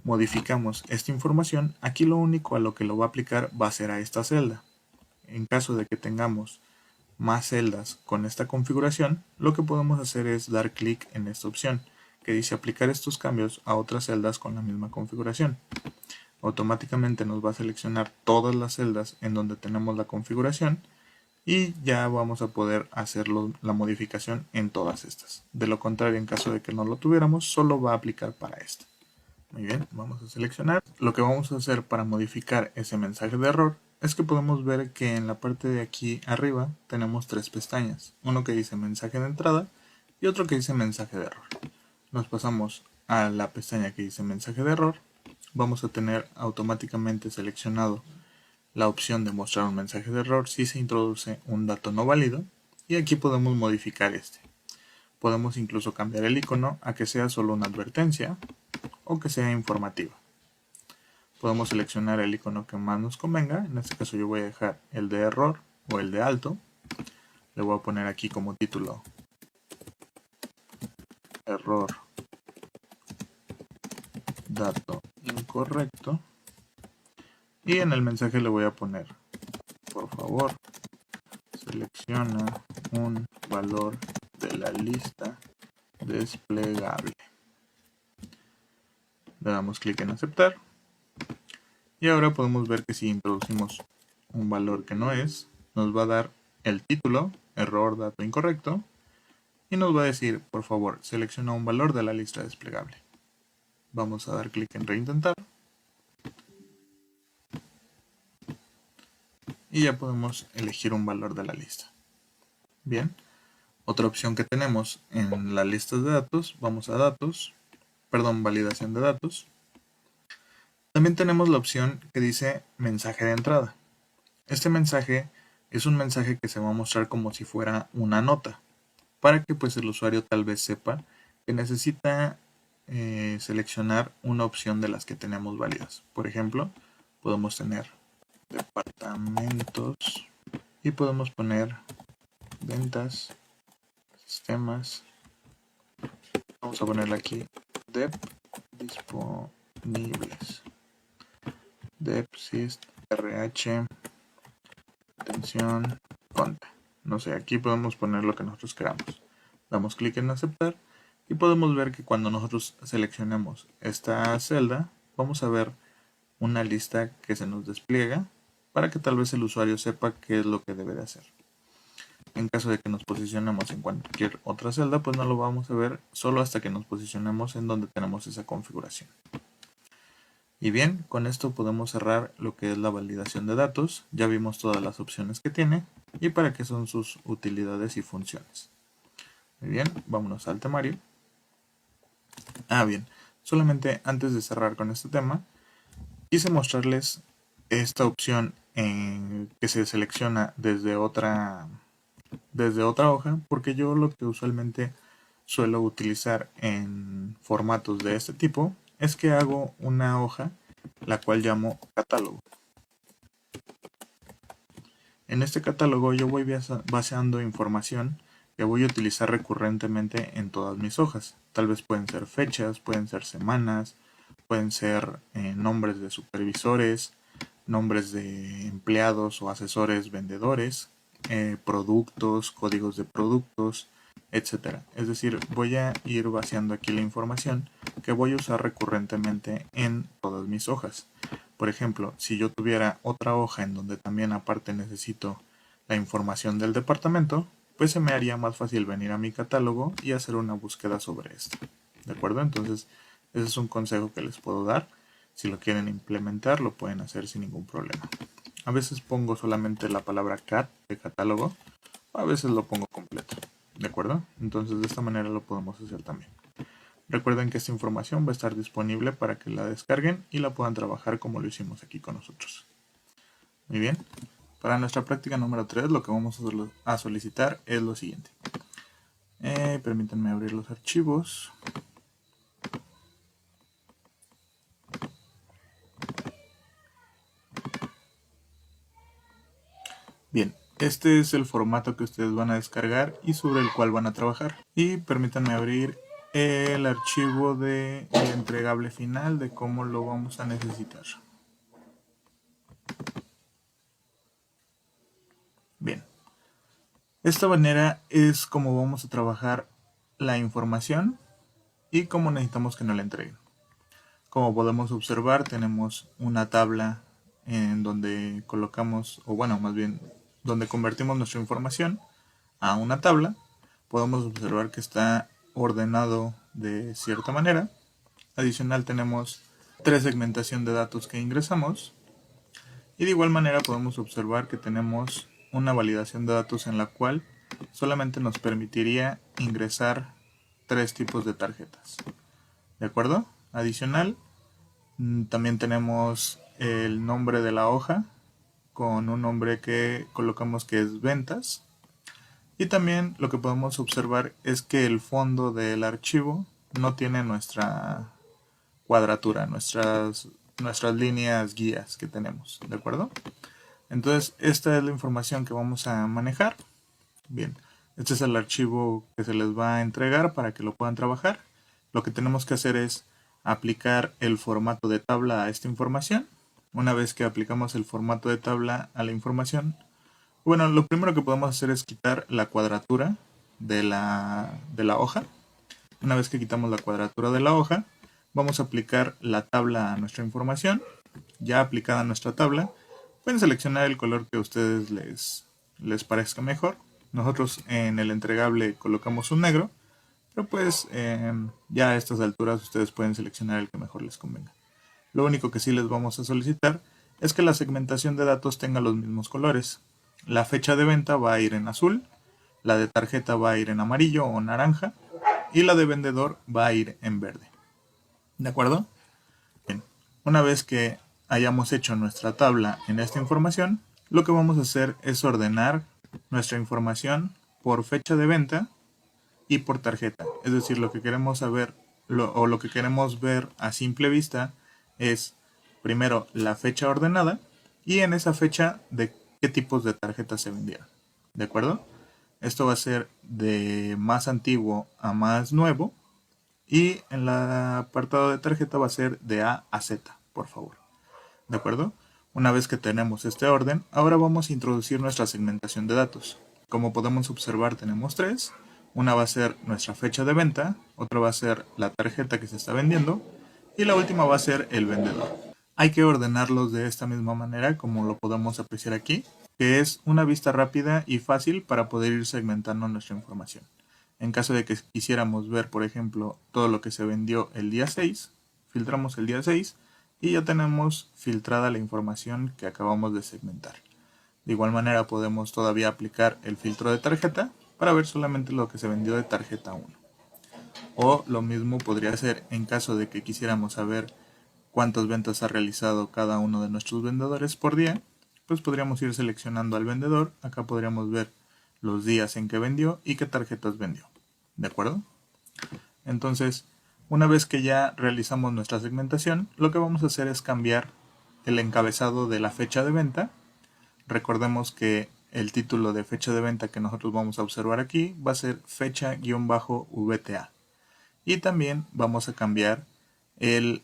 modificamos esta información, aquí lo único a lo que lo va a aplicar va a ser a esta celda. En caso de que tengamos más celdas con esta configuración, lo que podemos hacer es dar clic en esta opción que dice aplicar estos cambios a otras celdas con la misma configuración. Automáticamente nos va a seleccionar todas las celdas en donde tenemos la configuración y ya vamos a poder hacer la modificación en todas estas. De lo contrario, en caso de que no lo tuviéramos, solo va a aplicar para esta. Muy bien, vamos a seleccionar. Lo que vamos a hacer para modificar ese mensaje de error es que podemos ver que en la parte de aquí arriba tenemos 3 pestañas. Uno que dice mensaje de entrada y otro que dice mensaje de error. Nos pasamos a la pestaña que dice mensaje de error. Vamos a tener automáticamente seleccionado la opción de mostrar un mensaje de error si se introduce un dato no válido. Y aquí podemos modificar este. Podemos incluso cambiar el icono a que sea solo una advertencia o que sea informativa. Podemos seleccionar el icono que más nos convenga. En este caso yo voy a dejar el de error o el de alto. Le voy a poner aquí como título error dato incorrecto. Y en el mensaje le voy a poner por favor, selecciona un valor de la lista desplegable. Le damos clic en aceptar. Y ahora podemos ver que si introducimos un valor que no es, nos va a dar el título, error, dato incorrecto, y nos va a decir, por favor, selecciona un valor de la lista desplegable. Vamos a dar clic en reintentar. Y ya podemos elegir un valor de la lista. Bien, otra opción que tenemos en la lista de datos, vamos a datos, validación de datos. También tenemos la opción que dice mensaje de entrada. Este mensaje es un mensaje que se va a mostrar como si fuera una nota, para que pues el usuario tal vez sepa que necesita seleccionar una opción de las que tenemos válidas. Por ejemplo, podemos tener departamentos y podemos poner ventas, sistemas. Vamos a ponerle aquí dep disponibles, dep syst rh, atención, conta. No sé, aquí podemos poner lo que nosotros queramos. Damos clic en aceptar y podemos ver que cuando nosotros seleccionemos esta celda, vamos a ver una lista que se nos despliega para que tal vez el usuario sepa qué es lo que debe de hacer. En caso de que nos posicionemos en cualquier otra celda, pues no lo vamos a ver solo hasta que nos posicionemos en donde tenemos esa configuración. Y bien, con esto podemos cerrar lo que es la validación de datos. Ya vimos todas las opciones que tiene y para qué son sus utilidades y funciones. Muy bien, vámonos al temario. Bien, solamente antes de cerrar con este tema, quise mostrarles esta opción que se selecciona desde otra hoja, porque yo lo que usualmente suelo utilizar en formatos de este tipo es que hago una hoja la cual llamo catálogo. En este catálogo yo voy baseando información que voy a utilizar recurrentemente en todas mis hojas. Tal vez pueden ser fechas, pueden ser semanas, pueden ser nombres de supervisores, nombres de empleados o asesores vendedores, productos, códigos de productos, etcétera. Es decir, voy a ir vaciando aquí la información que voy a usar recurrentemente en todas mis hojas. Por ejemplo, si yo tuviera otra hoja en donde también aparte necesito la información del departamento, pues se me haría más fácil venir a mi catálogo y hacer una búsqueda sobre esto. ¿De acuerdo? Entonces, ese es un consejo que les puedo dar. Si lo quieren implementar, lo pueden hacer sin ningún problema. A veces pongo solamente la palabra cat de catálogo, o a veces lo pongo completo. ¿De acuerdo? Entonces de esta manera lo podemos hacer también. Recuerden que esta información va a estar disponible para que la descarguen y la puedan trabajar como lo hicimos aquí con nosotros. Muy bien. Para nuestra práctica número 3 lo que vamos a solicitar es lo siguiente. Permítanme abrir los archivos. Bien, este es el formato que ustedes van a descargar y sobre el cual van a trabajar. Y permítanme abrir el archivo de entregable final de cómo lo vamos a necesitar. Bien, esta manera es como vamos a trabajar la información y cómo necesitamos que nos la entreguen. Como podemos observar, tenemos una tabla en donde colocamos, o bueno, más bien, donde convertimos nuestra información a una tabla. Podemos observar que está ordenado de cierta manera. Adicional tenemos 3 segmentación de datos que ingresamos. Y de igual manera podemos observar que tenemos una validación de datos en la cual solamente nos permitiría ingresar 3 tipos de tarjetas. ¿De acuerdo? Adicional, también tenemos el nombre de la hoja con un nombre que colocamos que es ventas. Y también lo que podemos observar es que el fondo del archivo no tiene nuestra cuadratura, nuestras líneas guías que tenemos, ¿de acuerdo? Entonces, esta es la información que vamos a manejar. Bien, este es el archivo que se les va a entregar para que lo puedan trabajar. Lo que tenemos que hacer es aplicar el formato de tabla a esta información una vez que aplicamos el formato de tabla a la información, bueno, lo primero que podemos hacer es quitar la cuadratura de la hoja. Una vez que quitamos la cuadratura de la hoja, vamos a aplicar la tabla a nuestra información. Ya aplicada nuestra tabla, pueden seleccionar el color que a ustedes les parezca mejor. Nosotros en el entregable colocamos un negro, pero pues ya a estas alturas ustedes pueden seleccionar el que mejor les convenga. Lo único que sí les vamos a solicitar es que la segmentación de datos tenga los mismos colores. La fecha de venta va a ir en azul, la de tarjeta va a ir en amarillo o naranja y la de vendedor va a ir en verde. ¿De acuerdo? Bien. Una vez que hayamos hecho nuestra tabla en esta información, lo que vamos a hacer es ordenar nuestra información por fecha de venta y por tarjeta. Es decir, lo que queremos saber o lo que queremos ver a simple vista es primero la fecha ordenada y en esa fecha de qué tipos de tarjetas se vendieron. ¿De acuerdo? Esto va a ser de más antiguo a más nuevo y en el apartado de tarjeta va a ser de A a Z, por favor. ¿De acuerdo? Una vez que tenemos este orden, ahora vamos a introducir nuestra segmentación de datos. Como podemos observar, tenemos tres. Una va a ser nuestra fecha de venta, otra va a ser la tarjeta que se está vendiendo y la última va a ser el vendedor. Hay que ordenarlos de esta misma manera, como lo podemos apreciar aquí, que es una vista rápida y fácil para poder ir segmentando nuestra información. En caso de que quisiéramos ver, por ejemplo, todo lo que se vendió el día 6, filtramos el día 6 y ya tenemos filtrada la información que acabamos de segmentar. De igual manera podemos todavía aplicar el filtro de tarjeta para ver solamente lo que se vendió de tarjeta 1. O lo mismo podría ser en caso de que quisiéramos saber cuántas ventas ha realizado cada uno de nuestros vendedores por día, pues podríamos ir seleccionando al vendedor. Acá podríamos ver los días en que vendió y qué tarjetas vendió. ¿De acuerdo? Entonces, una vez que ya realizamos nuestra segmentación, lo que vamos a hacer es cambiar el encabezado de la fecha de venta. Recordemos que el título de fecha de venta que nosotros vamos a observar aquí va a ser fecha-VTA. Y también vamos a cambiar el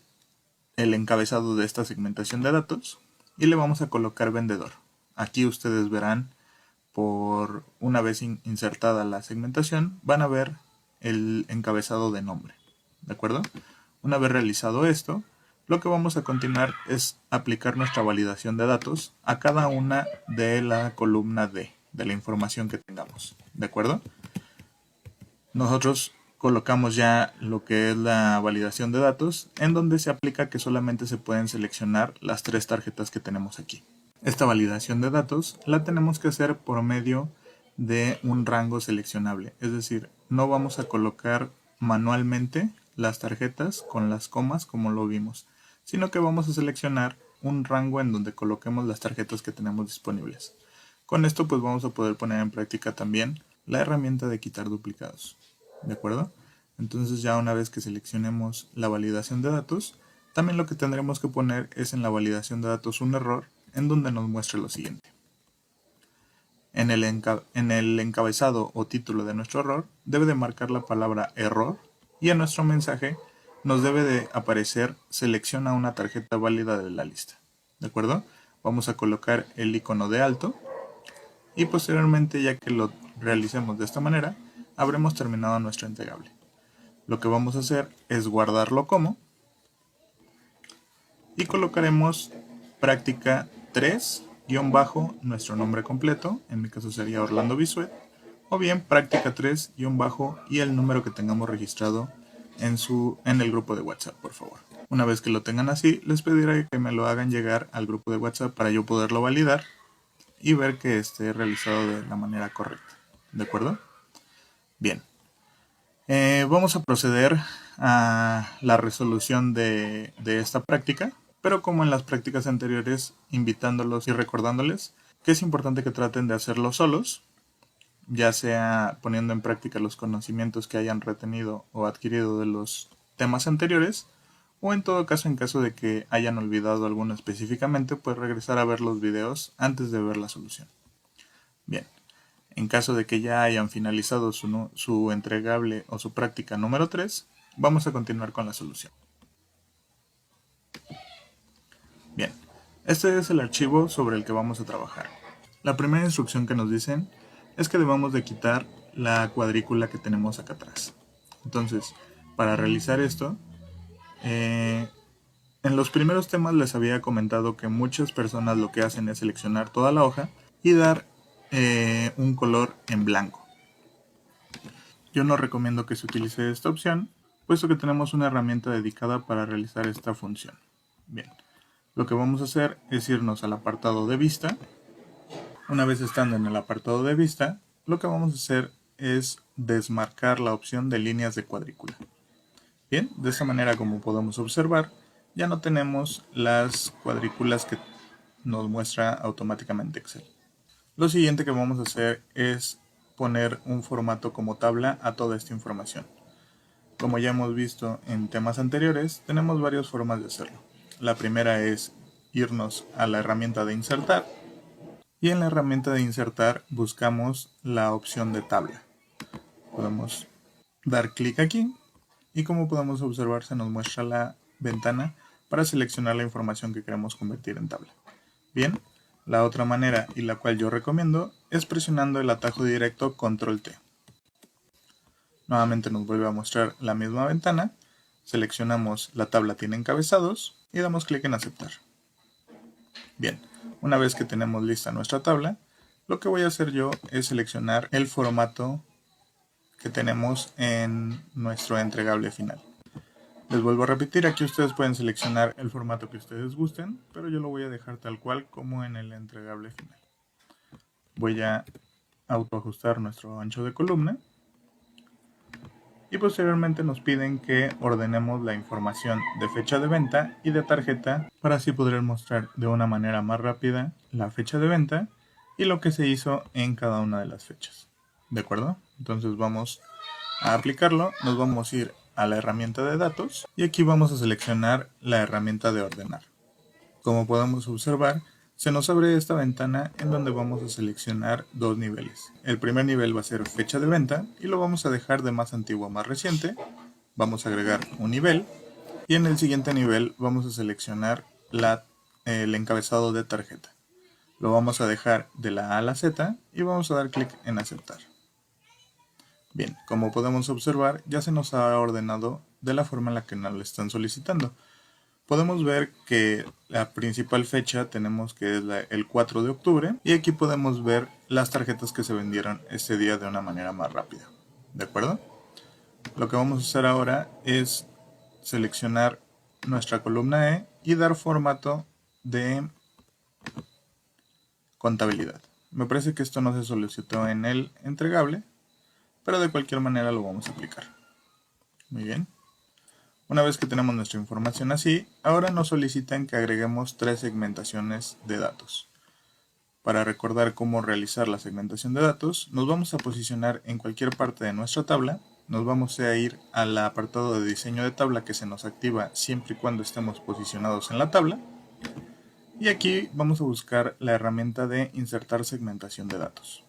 encabezado de esta segmentación de datos y le vamos a colocar vendedor. Aquí ustedes verán, por una vez insertada la segmentación, van a ver el encabezado de nombre. ¿De acuerdo? Una vez realizado esto, lo que vamos a continuar es aplicar nuestra validación de datos a cada una de la columna D de la información que tengamos. ¿De acuerdo? Nosotros colocamos ya lo que es la validación de datos, en donde se aplica que solamente se pueden seleccionar las tres tarjetas que tenemos aquí. Esta validación de datos la tenemos que hacer por medio de un rango seleccionable, es decir, no vamos a colocar manualmente las tarjetas con las comas como lo vimos, sino que vamos a seleccionar un rango en donde coloquemos las tarjetas que tenemos disponibles. Con esto pues vamos a poder poner en práctica también la herramienta de quitar duplicados. ¿De acuerdo? Entonces ya una vez que seleccionemos la validación de datos, también lo que tendremos que poner es en la validación de datos un error en donde nos muestre lo siguiente. En el encabezado o título de nuestro error debe de marcar la palabra error y en nuestro mensaje nos debe de aparecer selecciona una tarjeta válida de la lista. ¿De acuerdo? Vamos a colocar el icono de alto y posteriormente, ya que lo realicemos de esta manera, habremos terminado nuestro entregable. Lo que vamos a hacer es guardarlo como y colocaremos práctica 3 nuestro nombre completo, en mi caso sería Orlando Bisuet, o bien práctica 3 y el número que tengamos registrado en el grupo de WhatsApp, por favor. Una vez que lo tengan así, les pediré que me lo hagan llegar al grupo de WhatsApp para yo poderlo validar y ver que esté realizado de la manera correcta. ¿De acuerdo? Bien. Vamos a proceder a la resolución de esta práctica, pero como en las prácticas anteriores, invitándolos y recordándoles que es importante que traten de hacerlo solos, ya sea poniendo en práctica los conocimientos que hayan retenido o adquirido de los temas anteriores, o en todo caso, en caso de que hayan olvidado alguno específicamente, pues regresar a ver los videos antes de ver la solución. Bien. En caso de que ya hayan finalizado su entregable o su práctica número 3, vamos a continuar con la solución. Bien, Este es el archivo sobre el que vamos a trabajar. La primera instrucción que nos dicen es que debamos de quitar la cuadrícula que tenemos acá atrás. Entonces, para realizar esto, en los primeros temas les había comentado que muchas personas lo que hacen es seleccionar toda la hoja y dar un color en blanco. Yo no recomiendo que se utilice esta opción, puesto que tenemos una herramienta dedicada para realizar esta función. Bien, lo que vamos a hacer es irnos al apartado de vista. Una vez estando en el apartado de vista, lo que vamos a hacer es desmarcar la opción de líneas de cuadrícula. Bien, de esta manera, como podemos observar, ya no tenemos las cuadrículas que nos muestra automáticamente Excel. Lo siguiente que vamos a hacer es poner un formato como tabla a toda esta información. Como ya hemos visto en temas anteriores, tenemos varias formas de hacerlo. La primera es irnos a la herramienta de insertar, y en la herramienta de insertar buscamos la opción de tabla. Podemos dar clic aquí y como podemos observar se nos muestra la ventana para seleccionar la información que queremos convertir en tabla. Bien, la otra manera y la cual yo recomiendo es presionando el atajo directo Control T. Nuevamente nos vuelve a mostrar la misma ventana, seleccionamos la tabla tiene encabezados y damos clic en aceptar. Bien, una vez que tenemos lista nuestra tabla, lo que voy a hacer yo es seleccionar el formato que tenemos en nuestro entregable final. Les vuelvo a repetir, aquí ustedes pueden seleccionar el formato que ustedes gusten, pero yo lo voy a dejar tal cual como en el entregable final. Voy a autoajustar nuestro ancho de columna y posteriormente nos piden que ordenemos la información de fecha de venta y de tarjeta para así poder mostrar de una manera más rápida la fecha de venta y lo que se hizo en cada una de las fechas. ¿De acuerdo? Entonces vamos a aplicarlo, nos vamos a ir a la herramienta de datos y aquí vamos a seleccionar la herramienta de ordenar. Como podemos observar, se nos abre esta ventana en donde vamos a seleccionar dos niveles. El primer nivel va a ser fecha de venta y lo vamos a dejar de más antiguo a más reciente. Vamos a agregar un nivel y en el siguiente nivel vamos a seleccionar el encabezado de tarjeta. Lo vamos a dejar de la A a la Z y vamos a dar clic en aceptar. Bien, como podemos observar, ya se nos ha ordenado de la forma en la que nos lo están solicitando. Podemos ver que la principal fecha tenemos que es el 4 de octubre y aquí podemos ver las tarjetas que se vendieron este día de una manera más rápida. ¿De acuerdo? Lo que vamos a hacer ahora es seleccionar nuestra columna E y dar formato de contabilidad. Me parece que esto no se solicitó en el entregable, pero de cualquier manera lo vamos a aplicar. Muy bien. Una vez que tenemos nuestra información así, ahora nos solicitan que agreguemos 3 segmentaciones de datos. Para recordar cómo realizar la segmentación de datos, nos vamos a posicionar en cualquier parte de nuestra tabla, nos vamos a ir al apartado de diseño de tabla que se nos activa siempre y cuando estemos posicionados en la tabla, y aquí vamos a buscar la herramienta de insertar segmentación de datos.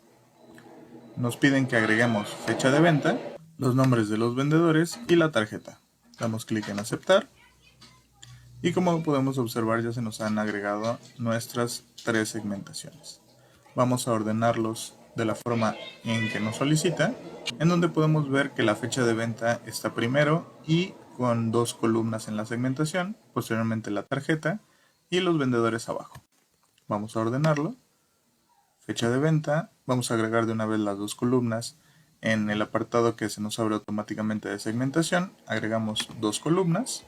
Nos piden que agreguemos fecha de venta, los nombres de los vendedores y la tarjeta. Damos clic en aceptar y como podemos observar ya se nos han agregado nuestras 3 segmentaciones. Vamos a ordenarlos de la forma en que nos solicita, en donde podemos ver que la fecha de venta está primero y con 2 columnas en la segmentación, posteriormente la tarjeta y los vendedores abajo. Vamos a ordenarlo, fecha de venta, vamos a agregar de una vez las 2 columnas. En el apartado que se nos abre automáticamente de segmentación, agregamos 2 columnas.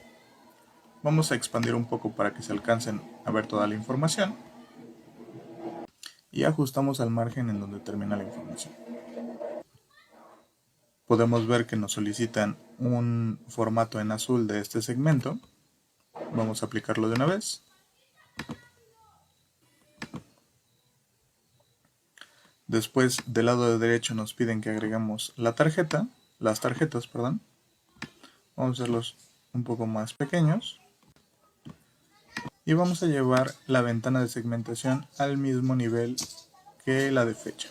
Vamos a expandir un poco para que se alcancen a ver toda la información. Y ajustamos al margen en donde termina la información. Podemos ver que nos solicitan un formato en azul de este segmento. Vamos a aplicarlo de una vez. Después, del lado derecho nos piden que agreguemos las tarjetas, perdón. Vamos a hacerlos un poco más pequeños. Y vamos a llevar la ventana de segmentación al mismo nivel que la de fecha.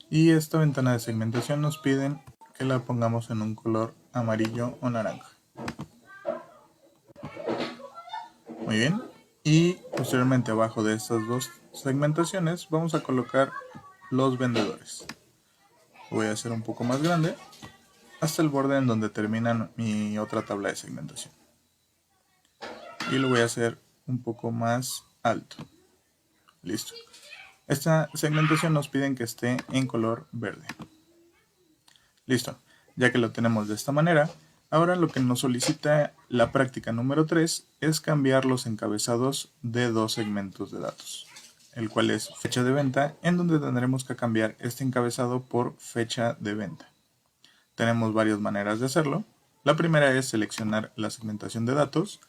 Y esta ventana de segmentación nos piden que la pongamos en un color amarillo o naranja. Muy bien. Y Posteriormente, abajo de estas dos segmentaciones vamos a colocar los vendedores. Voy a hacer un poco más grande hasta el borde en donde termina mi otra tabla de segmentación. Y lo voy a hacer un poco más alto. Listo. Esta segmentación nos piden que esté en color verde. Listo. Ya que lo tenemos de esta manera, ahora lo que nos solicita la práctica número 3 es cambiar los encabezados de dos segmentos de datos, el cual es fecha de venta, en donde tendremos que cambiar este encabezado por fecha de venta. Tenemos varias maneras de hacerlo. La primera es seleccionar la segmentación de datos.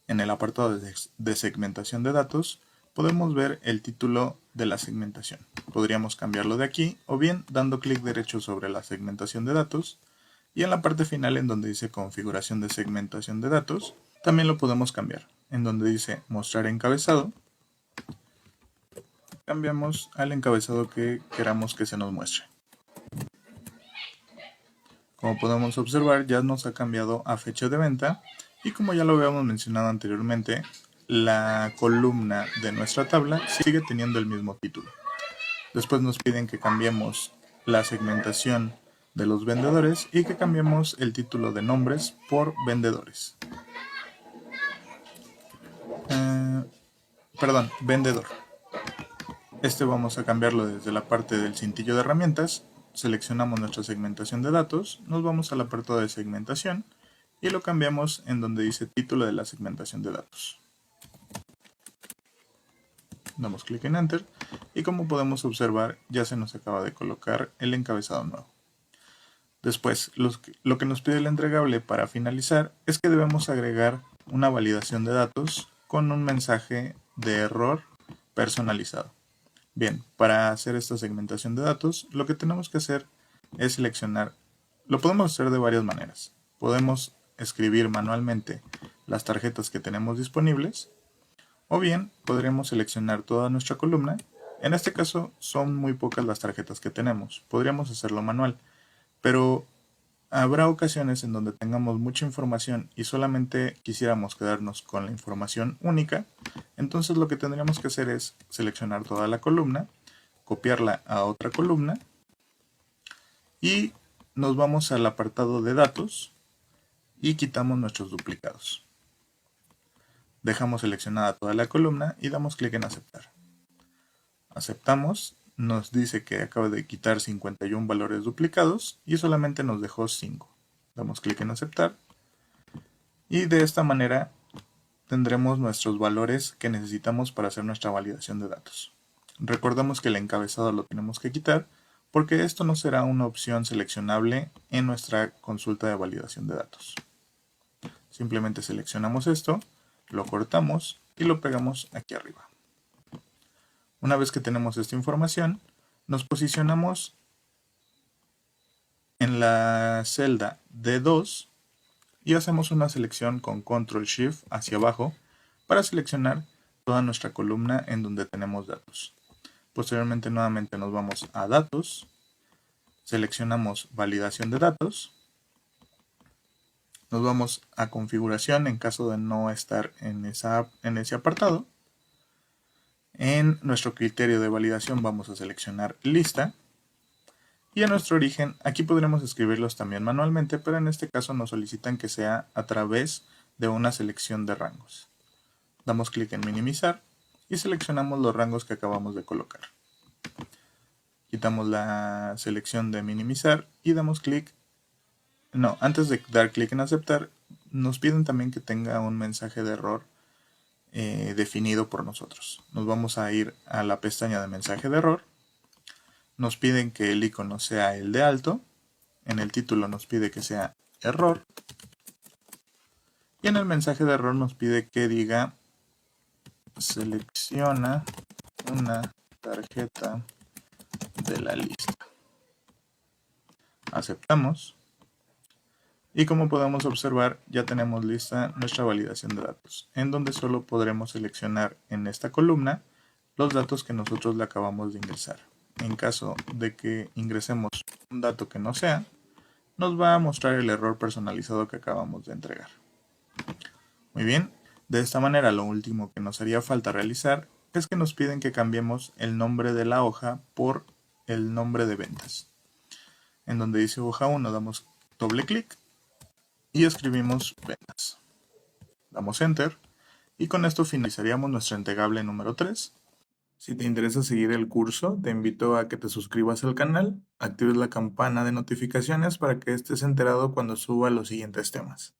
En el apartado de segmentación de datos podemos ver el título de la segmentación. Podríamos cambiarlo de aquí o bien dando clic derecho sobre la segmentación de datos, y en la parte final en donde dice configuración de segmentación de datos también lo podemos cambiar. En donde dice mostrar encabezado, cambiamos al encabezado que queramos que se nos muestre. Como podemos observar, ya nos ha cambiado a fecha de venta, y como ya lo habíamos mencionado anteriormente, la columna de nuestra tabla sigue teniendo el mismo título. Después nos piden que cambiemos la segmentación de los vendedores y que cambiemos el título de nombres por vendedores. Vendedor. Este vamos a cambiarlo desde la parte del cintillo de herramientas. Seleccionamos nuestra segmentación de datos, nos vamos al apartado de segmentación y lo cambiamos en donde dice título de la segmentación de datos. Damos clic en Enter y como podemos observar ya se nos acaba de colocar el encabezado nuevo. Después, lo que nos pide el entregable para finalizar es que debemos agregar una validación de datos con un mensaje de error personalizado. Bien, para hacer esta segmentación de datos, lo que tenemos que hacer es seleccionar. Lo podemos hacer de varias maneras. Podemos escribir manualmente las tarjetas que tenemos disponibles, o bien podríamos seleccionar toda nuestra columna. En este caso son muy pocas las tarjetas que tenemos. Podríamos hacerlo manual, pero habrá ocasiones en donde tengamos mucha información y solamente quisiéramos quedarnos con la información única. Entonces lo que tendríamos que hacer es seleccionar toda la columna, copiarla a otra columna y nos vamos al apartado de datos y quitamos nuestros duplicados. Dejamos seleccionada toda la columna y damos clic en aceptar. Aceptamos, nos dice que acaba de quitar 51 valores duplicados y solamente nos dejó 5. Damos clic en aceptar y de esta manera tendremos nuestros valores que necesitamos para hacer nuestra validación de datos. Recordemos que el encabezado lo tenemos que quitar porque esto no será una opción seleccionable en nuestra consulta de validación de datos. Simplemente seleccionamos esto, lo cortamos y lo pegamos aquí arriba. Una vez que tenemos esta información, nos posicionamos en la celda D2 y hacemos una selección con Control Shift hacia abajo para seleccionar toda nuestra columna en donde tenemos datos. Posteriormente nuevamente nos vamos a datos, seleccionamos validación de datos, nos vamos a configuración en caso de no estar en ese apartado. En nuestro criterio de validación vamos a seleccionar lista. Y en nuestro origen, aquí podremos escribirlos también manualmente, pero en este caso nos solicitan que sea a través de una selección de rangos. Damos clic en minimizar y seleccionamos los rangos que acabamos de colocar. Quitamos la selección de minimizar y damos clic. Antes de dar clic en aceptar, nos piden también que tenga un mensaje de error definido por nosotros. Nos vamos a ir a la pestaña de mensaje de error. Nos piden que el icono sea el de alto. En el título nos pide que sea error. Y en el mensaje de error nos pide que diga selecciona una tarjeta de la lista. Aceptamos. Y como podemos observar, ya tenemos lista nuestra validación de datos, en donde solo podremos seleccionar en esta columna los datos que nosotros le acabamos de ingresar. En caso de que ingresemos un dato que no sea, nos va a mostrar el error personalizado que acabamos de entregar. Muy bien, De esta manera, lo último que nos haría falta realizar es que nos piden que cambiemos el nombre de la hoja por el nombre de ventas. En donde dice hoja 1 damos doble clic y escribimos ventas. Damos enter y con esto finalizaríamos nuestro entregable número 3. Si te interesa seguir el curso, te invito a que te suscribas al canal, actives la campana de notificaciones para que estés enterado cuando suba los siguientes temas.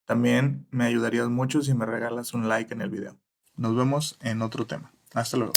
También me ayudarías mucho si me regalas un like en el video. Nos vemos en otro tema. Hasta luego.